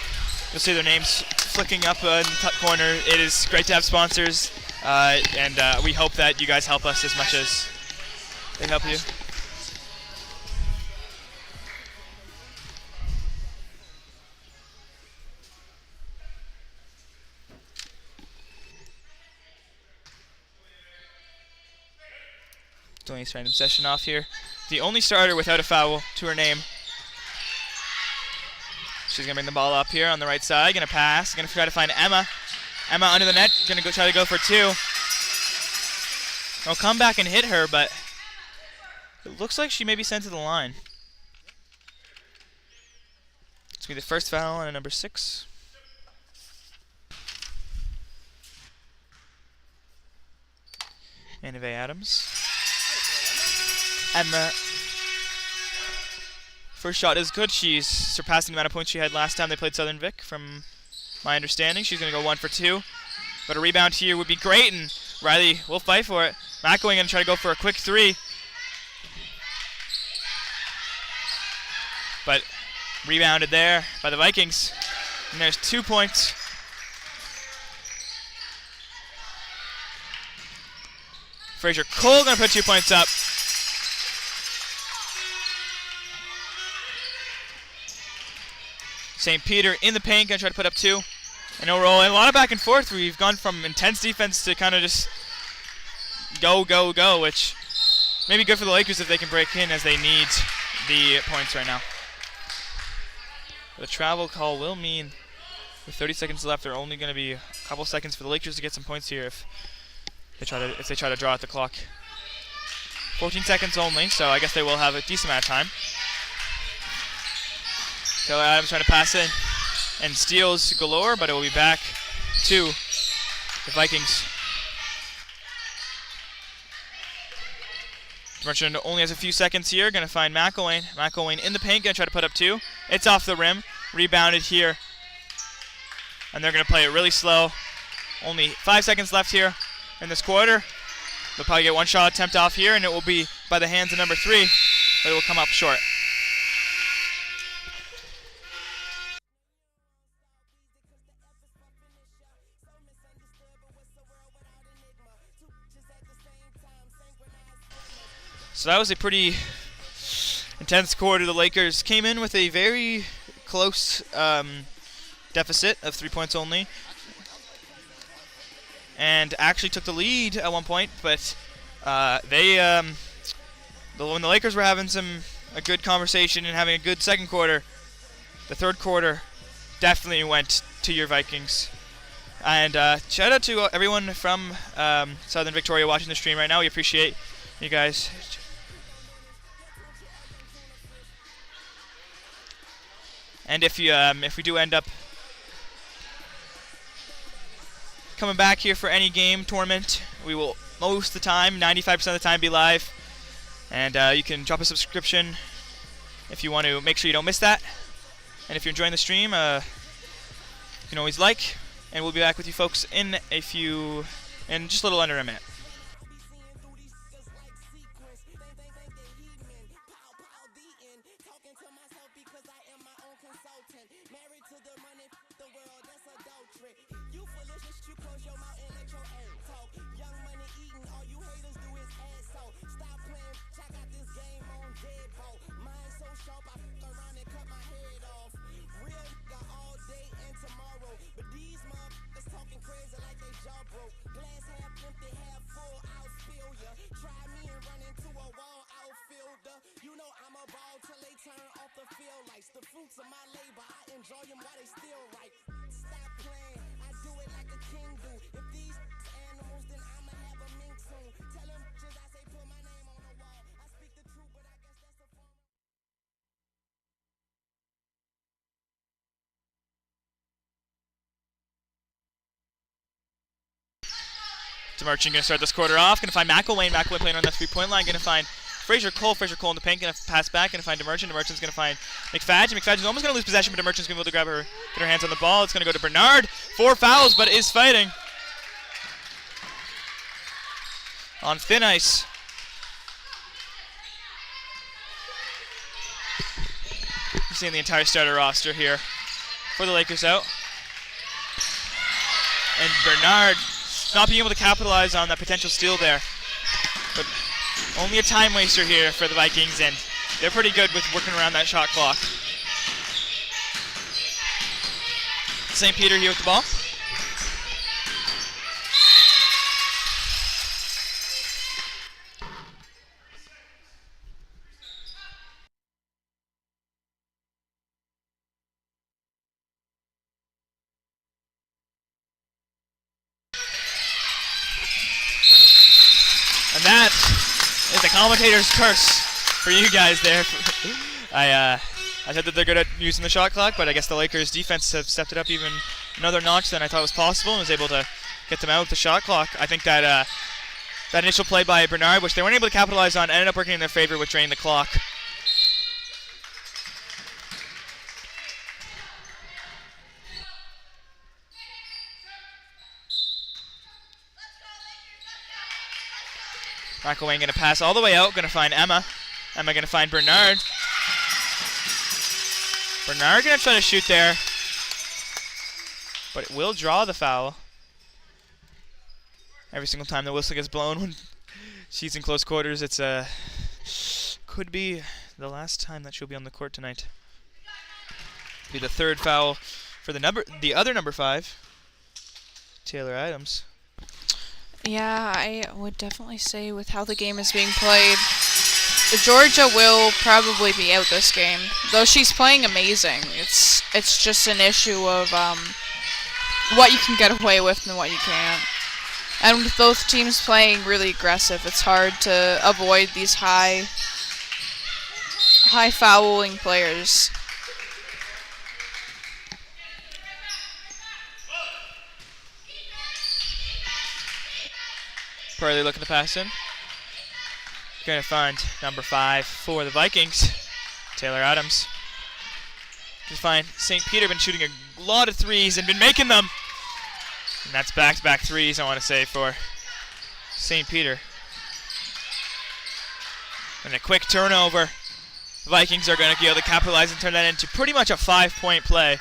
You'll see their names flicking up in the top corner. It is great to have sponsors, and we hope that you guys help us as much as they help you. Delaney's random session off here. The only starter without a foul to her name. She's going to bring the ball up here on the right side. Going to pass. Going to try to find Emma. Emma under the net. Going to try to go for two. I'll come back and hit her, but it looks like she may be sent to the line. It's going to be the first foul on number 6. Anna Adams. Emma. First shot is good. She's surpassing the amount of points she had last time they played Southern Vic, from my understanding. She's going to go 1 for 2. But a rebound here would be great, and Riley will fight for it. McElwain going to try to go for a quick 3. But rebounded there by the Vikings. And there's 2 points. Fraser Cole going to put 2 points up. St. Peter in the paint, going to try to put up 2. And overall, a lot of back and forth. We've gone from intense defense to kind of just go, go, go, which may be good for the Lakers if they can break in, as they need the points right now. The travel call will mean with 30 seconds left, there are only going to be a couple seconds for the Lakers to get some points here if they try to draw out the clock. 14 seconds only, so I guess they will have a decent amount of time. Taylor Adams trying to pass in, and steals galore, but it will be back to the Vikings. Merchant only has a few seconds here. Going to find McElwain. McElwain in the paint, going to try to put up 2. It's off the rim. Rebounded here. And they're going to play it really slow. Only 5 seconds left here in this quarter. They'll probably get one shot attempt off here, and it will be by the hands of number 3, but it will come up short. So that was a pretty intense quarter. The Lakers came in with a very close deficit of 3 points only, and actually took the lead at one point. But when the Lakers were having a good conversation and having a good second quarter, the third quarter definitely went to your Vikings. And shout out to everyone from Southern Victoria watching the stream right now. We appreciate you guys. And if we do end up coming back here for any game tournament, we will most of the time, 95% of the time, be live. And you can drop a subscription if you want to make sure you don't miss that. And if you're enjoying the stream, you can always like. And we'll be back with you folks in just a little under a minute. The fruits of my labor, I enjoy them while they still ripe. Stop playing, I do it like a king do. If these animals, then I'ma have a mink soon. Tell them just I say put my name on the wall. I speak the truth, but I guess that's a form. Merchant going to start this quarter off. Going to find McElwain. McElwain playing on that 3-point line. Going to find Fraser Cole. Fraser Cole in the paint. Going to pass back. Going to find DeMerchant. DeMerchant's going to find McFadge. McFadge is almost going to lose possession, but DeMerchant's going to be able to grab her, get her hands on the ball. It's going to go to Bernard. 4 fouls, but is fighting. On thin ice. You're seeing the entire starter roster here for the Lakers out. And Bernard not being able to capitalize on that potential steal there. But only a time waster here for the Vikings, and they're pretty good with working around that shot clock. St. Peter here with the ball. And that is the commentator's curse for you guys there. I said that they're good at using the shot clock, but I guess the Lakers defense have stepped it up even another notch than I thought was possible and was able to get them out with the shot clock. I think that that initial play by Bernard, which they weren't able to capitalize on, ended up working in their favor with draining the clock. McElwain going to pass all the way out, going to find Emma. Emma going to find Bernard. Bernard going to try to shoot there, but it will draw the foul. Every single time the whistle gets blown when she's in close quarters, it's could be the last time that she'll be on the court tonight. Be the 3rd foul for the other number 5, Taylor Adams. Yeah, I would definitely say with how the game is being played, Georgia will probably be out this game. Though she's playing amazing, it's just an issue of what you can get away with and what you can't. And with both teams playing really aggressive, it's hard to avoid these high fouling players. Pearly looking to pass in. Going to find number 5 for the Vikings, Taylor Adams. Going to find St. Peter, been shooting a lot of threes and been making them. And that's back-to-back threes, I want to say, for St. Peter. And a quick turnover. The Vikings are going to be able to capitalize and turn that into pretty much a 5-point play.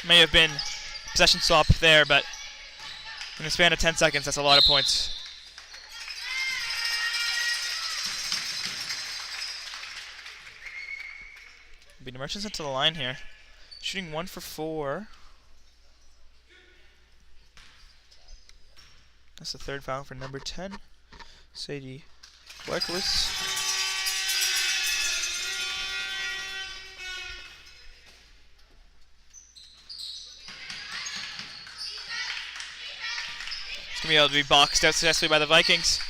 May have been possession swap there, but in the span of 10 seconds, that's a lot of points. The Merchants into the line here. Shooting 1 for 4. That's the 3rd foul for number 10, Sadie Barkowitz. It's going to be able to be boxed out successfully by the Vikings.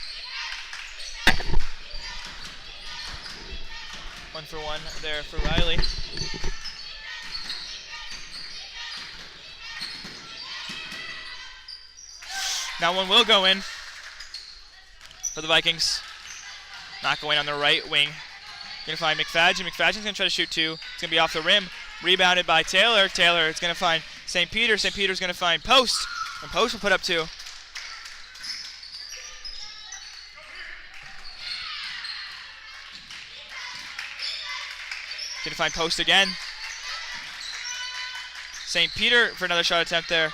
1 for 1 there for Riley. That one will go in for the Vikings. Not going on the right wing. Going to find McFadge, and McFadgen's going to try to shoot 2. It's going to be off the rim. Rebounded by Taylor. Taylor is going to find St. Peter. St. Peter's going to find Post, and Post will put up 2. Going to find Post again. St. Peter for another shot attempt there.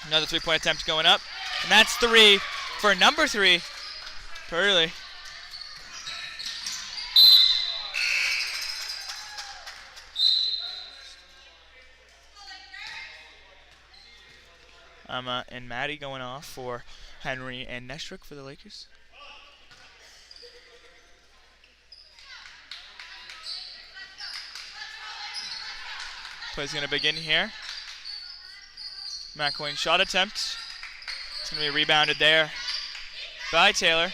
Another 3-point attempt going up. And that's 3 for number 3, Pearly. And Maddie going off for Henry and Nestrick for the Lakers. Play's going to begin here. McElwain shot attempt. It's going to be rebounded there by Taylor.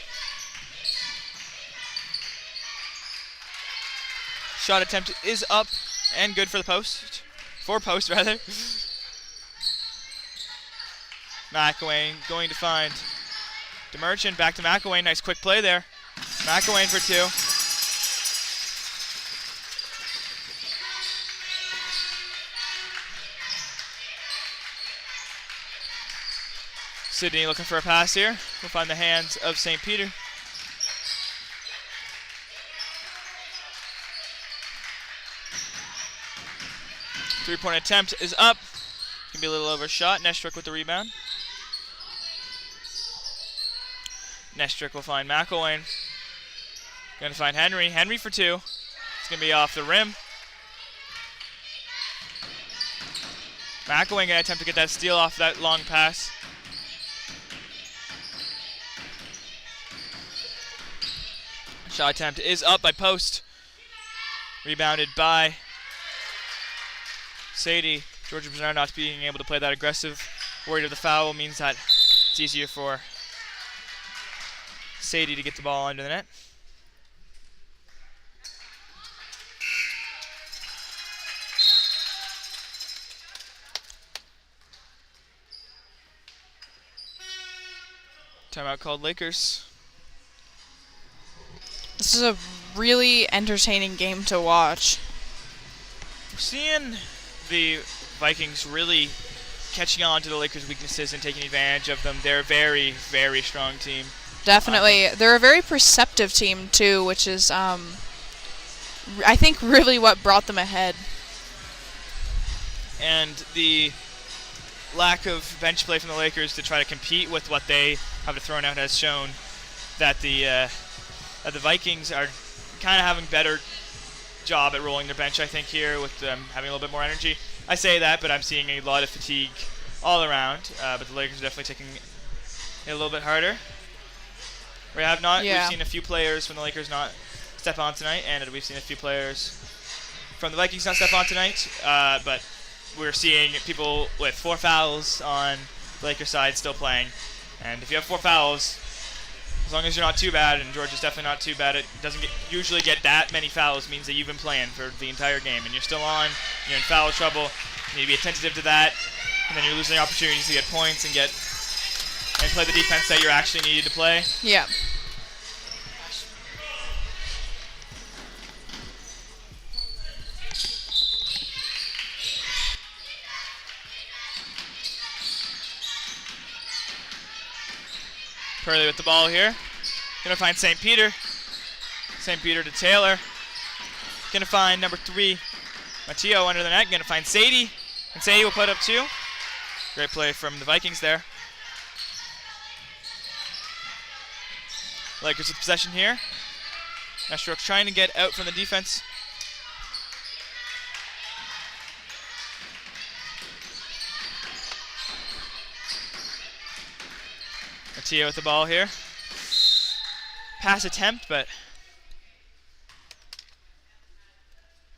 Shot attempt is up and good for the post. For post, rather. McElwain going to find DeMerchant. Back to McElwain. Nice quick play there. McElwain for 2. Sydney looking for a pass here. We'll find the hands of St. Peter. Three-point attempt is up. Can be a little overshot. Nestrick with the rebound. Nestrick will find McElwain. Going to find Henry. Henry for 2. It's going to be off the rim. McElwain going to attempt to get that steal off that long pass. Shot attempt is up by Post. Rebounded by Sadie. Georgia Bernard not being able to play that aggressive. Worried of the foul means that it's easier for Sadie to get the ball under the net. Timeout called Lakers. This is a really entertaining game to watch. We're seeing the Vikings really catching on to the Lakers' weaknesses and taking advantage of them. They're a very, very strong team. Definitely. They're a very perceptive team, too, which is, I think, really what brought them ahead. And the lack of bench play from the Lakers to try to compete with what they have thrown out has shown that the Vikings are kind of having better job at rolling their bench, I think, here with them having a little bit more energy. I say that, but I'm seeing a lot of fatigue all around. But the Lakers are definitely taking it a little bit harder. We've seen a few players from the Lakers not step on tonight, and we've seen a few players from the Vikings not step on tonight. But we're seeing people with 4 fouls on the Lakers side still playing. And if you have 4 fouls, as long as you're not too bad, and Georgia's definitely not too bad, it doesn't usually get that many fouls, means that you've been playing for the entire game, and you're still on, you're in foul trouble, you need to be attentive to that, and then you're losing opportunities to get points and play the defense that you're actually needed to play. Yeah. Purley with the ball here. Gonna find St. Peter. St. Peter to Taylor. Gonna find number 3, Matteo under the net. Gonna find Sadie. And Sadie will put up 2. Great play from the Vikings there. Lakers with possession here. Nestrick trying to get out from the defense. Matteo with the ball here. Pass attempt, but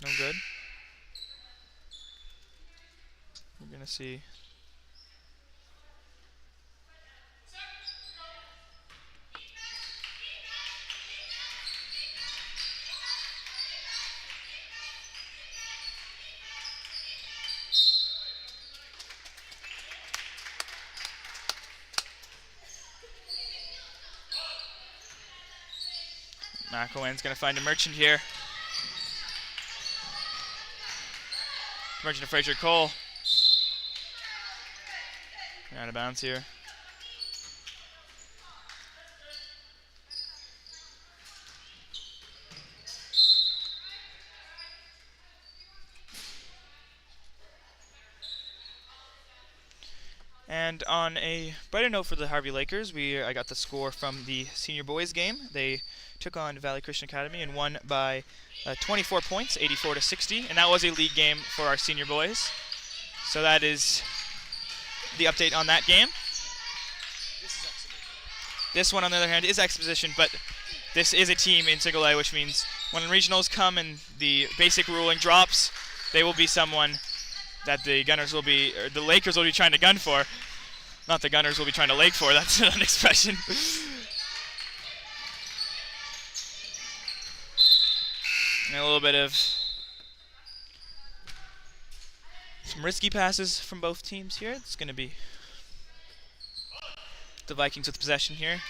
no good. We're going to see. McElwain's going to find a Merchant here. Merchant to Fraser Cole. Out of bounds here. And on a brighter note for the Harvey Lakers, I got the score from the senior boys game. They took on Valley Christian Academy and won by 24 points, 84-60, and that was a league game for our senior boys. So that is the update on that game. This is exhibition. This one, on the other hand, is exposition, but this is a team in single A, which means when regionals come and the basic ruling drops, they will be someone that the Lakers will be trying to gun for. Not the Gunners will be trying to lake for. That's an expression. And a little bit of some risky passes from both teams here. It's going to be The Vikings with possession here.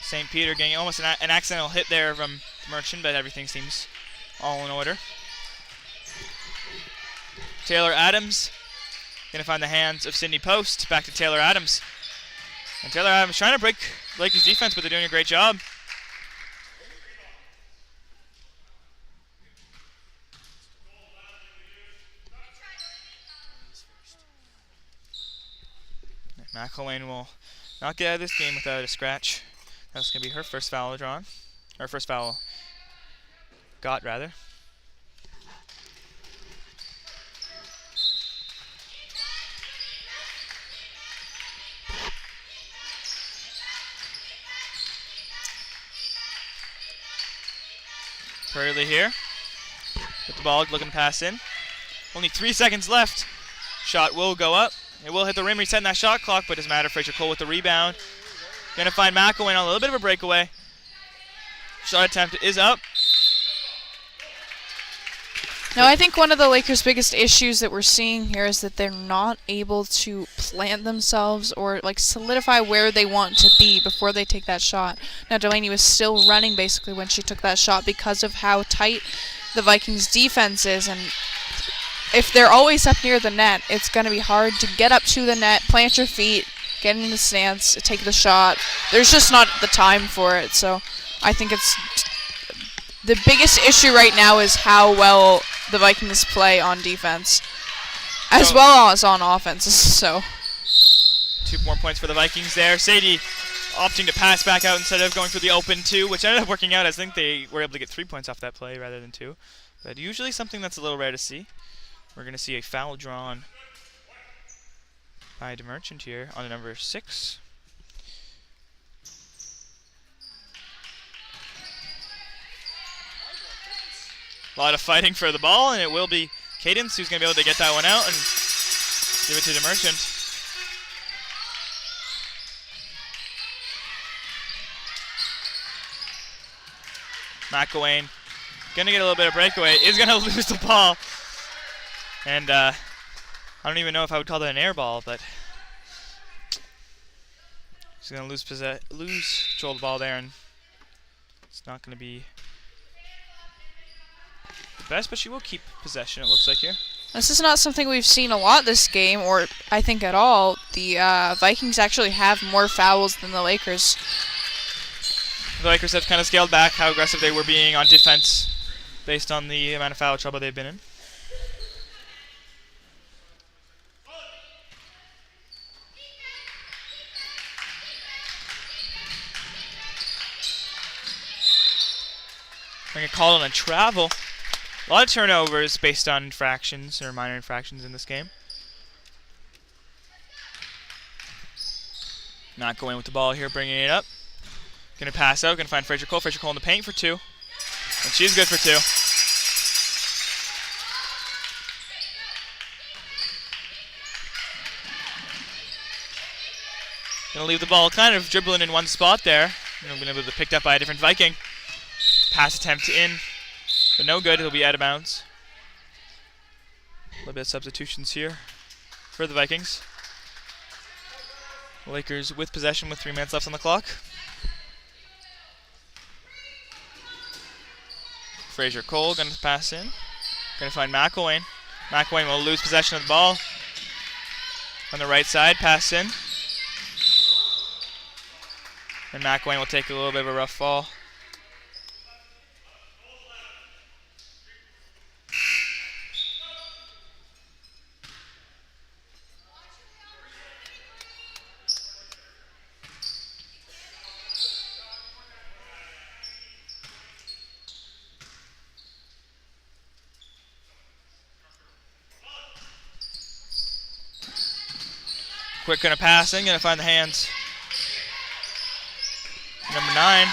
St. Peter getting almost an accidental hit there from Merchant, but everything seems all in order. Taylor Adams going to find the hands of Sydney Post. Back to Taylor Adams. And Taylor Adams trying to break Lakers defense, but they're doing a great job. McElwain will not get out of this game without a scratch. That's going to be her first foul drawn. Or first foul got, rather. Hurley here with the ball, looking to pass in. Only 3 seconds left. Shot will go up. It will hit the rim, resetting that shot clock, but doesn't matter. Fraser Cole with the rebound. Gonna find McElwain on a little bit of a breakaway. Shot attempt is up. No, I think one of the Lakers' biggest issues that we're seeing here is that they're not able to plant themselves or like solidify where they want to be before they take that shot. Now Delaney was still running basically when she took that shot because of how tight the Vikings' defense is, and if they're always up near the net, it's going to be hard to get up to the net, plant your feet, get in the stance, take the shot. There's just not the time for it, so I think it's the biggest issue right now is how well the Vikings play on defense, as well as on offense. So 2 more points for the Vikings there. Sadie opting to pass back out instead of going for the open 2, which ended up working out. I think they were able to get 3 points off that play rather than 2, but usually something that's a little rare to see. We're going to see a foul drawn by DeMerchant here on the number 6. A lot of fighting for the ball, and it will be Cadence who's going to be able to get that one out and give it to DeMerchant. McElwain going to get a little bit of breakaway. Is going to lose the ball. And I don't even know if I would call that an air ball, but she's going to lose control of the ball there, and it's not going to be the best, but she will keep possession, it looks like here. this is not something we've seen a lot this game, or I think at all. The Vikings actually have more fouls than the Lakers. The Lakers have kind of scaled back how aggressive they were being on defense based on the amount of foul trouble they've been in. We're going to call it on travel. A lot of turnovers based on infractions or minor infractions in this game. Not going with the ball here, bringing it up. Going to pass out, going to find Fraser Cole. Fraser Cole in the paint for 2. And she's good for 2. Going to leave the ball kind of dribbling in one spot there. Going to be able to picked up by a different Viking. Pass attempt in, but no good. It'll be out of bounds. A little bit of substitutions here for the Vikings. The Lakers with possession with 3 minutes left on the clock. Fraser Cole going to pass in. Going to find McElwain. McElwain will lose possession of the ball. On the right side, pass in. And McElwain will take a little bit of a rough fall. Quick going to pass in, going to find the hands. Number 9.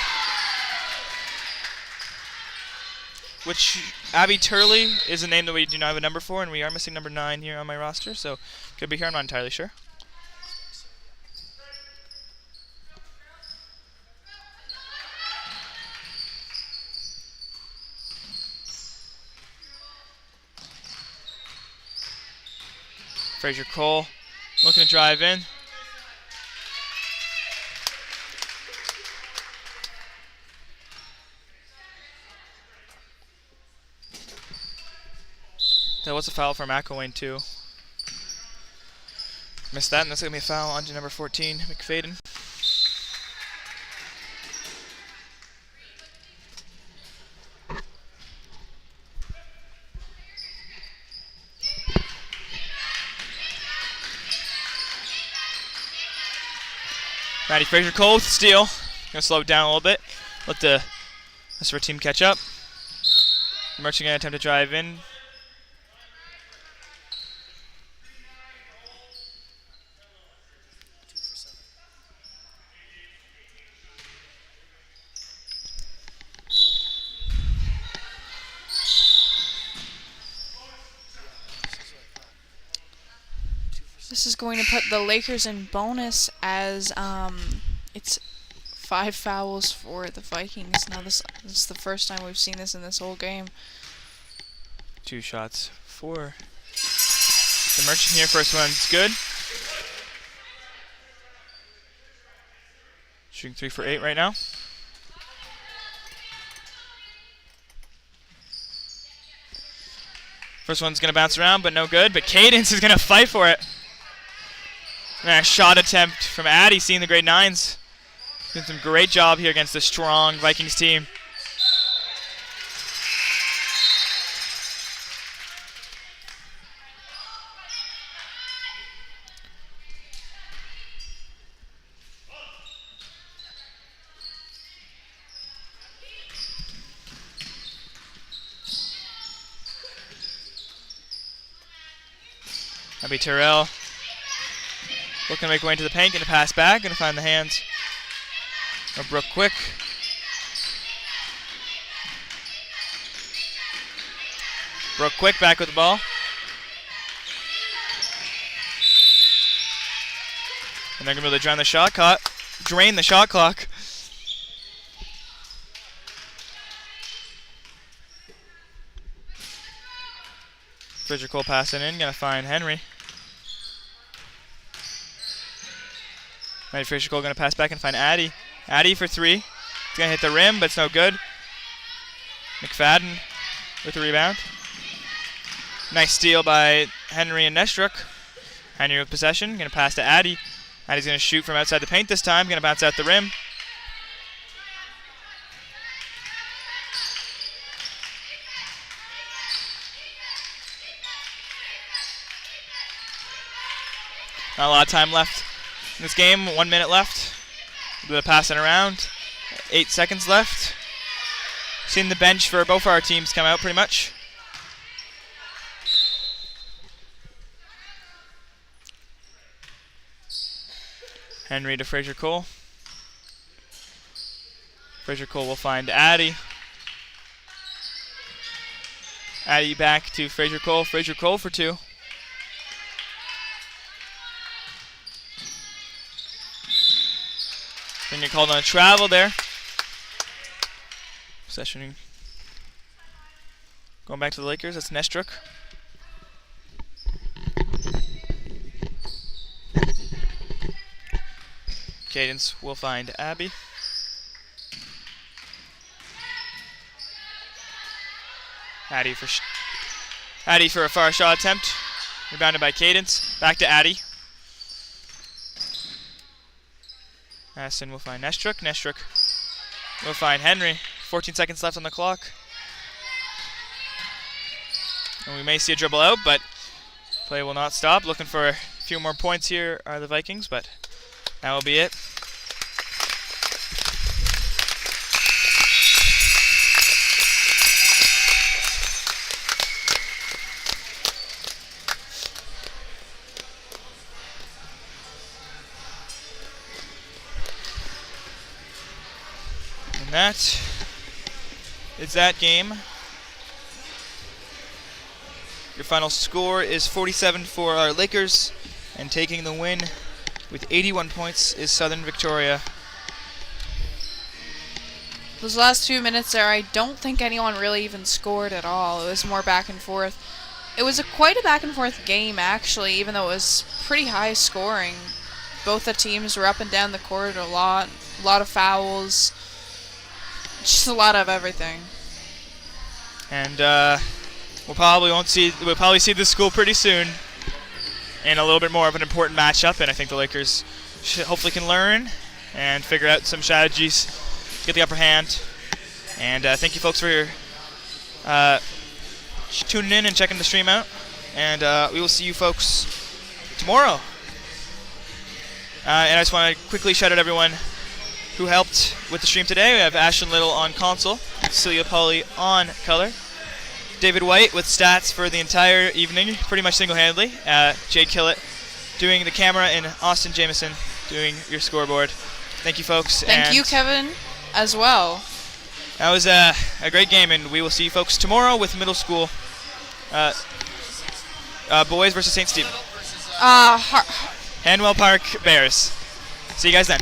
Which Abby Turley is a name that we do not have a number for, and we are missing number 9 here on my roster, so could be here, I'm not entirely sure. Fraser Cole looking to drive in. That was a foul for McElwain too. Missed that, and that's going to be a foul onto number 14, McFadden. Matty Fraser-Cole with the steal. Going to slow it down a little bit. Let the rest of our team catch up. The Merchant going to attempt to drive in. This is going to put the Lakers in bonus as it's 5 fouls for the Vikings. Now this is the first time we've seen this in this whole game. 2 shots for the Merchant here. First one's good. Shooting 3 for 8 right now. First one's going to bounce around, but no good. But Cadence is going to fight for it. Nice shot attempt from Addy, seeing the grade 9s. Doing some great job here against the strong Vikings team. That'll be Terrell. Looking to make way into the paint, going to pass back, going to find the hands of Brooke Quick. Brooke Quick back with the ball. And they're going to be able to drain the shot clock. Fraser Cole passing in, going to find Henry. Matty Fraser Cole going to pass back and find Addy. Addy for 3. He's going to hit the rim, but it's no good. McFadden with the rebound. Nice steal by Henry and Nestruck. Henry with possession, going to pass to Addy. Addy's going to shoot from outside the paint this time, going to bounce out the rim. Not a lot of time left in this game. 1 minute left. A bit of passing around. 8 seconds left. Seen the bench for both our teams come out pretty much. Henry to Fraser Cole. Fraser Cole will find Addy. Addy back to Fraser Cole. Fraser Cole for 2. Then you're called on a travel there. Possession going back to the Lakers. That's Nestruck. Cadence will find Abby. Addy for a far shot attempt. Rebounded by Cadence. Back to Addy. Aston will find Nestruck. Nestruck will find Henry. 14 seconds left on the clock. And we may see a dribble out, but play will not stop. Looking for a few more points here are the Vikings, but that will be it. And that is that game. Your final score is 47 for our Lakers, and taking the win with 81 points is Southern Victoria. Those last 2 minutes there, I don't think anyone really even scored at all. It was more back and forth. It was quite a back and forth game, actually, even though it was pretty high scoring. Both the teams were up and down the court a lot of fouls, just a lot of everything. And We'll probably see this school pretty soon in a little bit more of an important matchup, and I think the Lakers hopefully can learn and figure out some strategies, get the upper hand. And thank you folks for tuning in and checking the stream out, and we will see you folks tomorrow. And I just want to quickly shout out everyone who helped with the stream today. We have Ashton Little on console, Celia Pauly on color, David White with stats for the entire evening, pretty much single-handedly, Jade Killett doing the camera, and Austin Jameson doing your scoreboard. Thank you, folks. Thank you, Kevin, as well. That was a great game, and we will see you folks tomorrow with middle school boys versus St. Stephen. Hanwell Park Bears. See you guys then.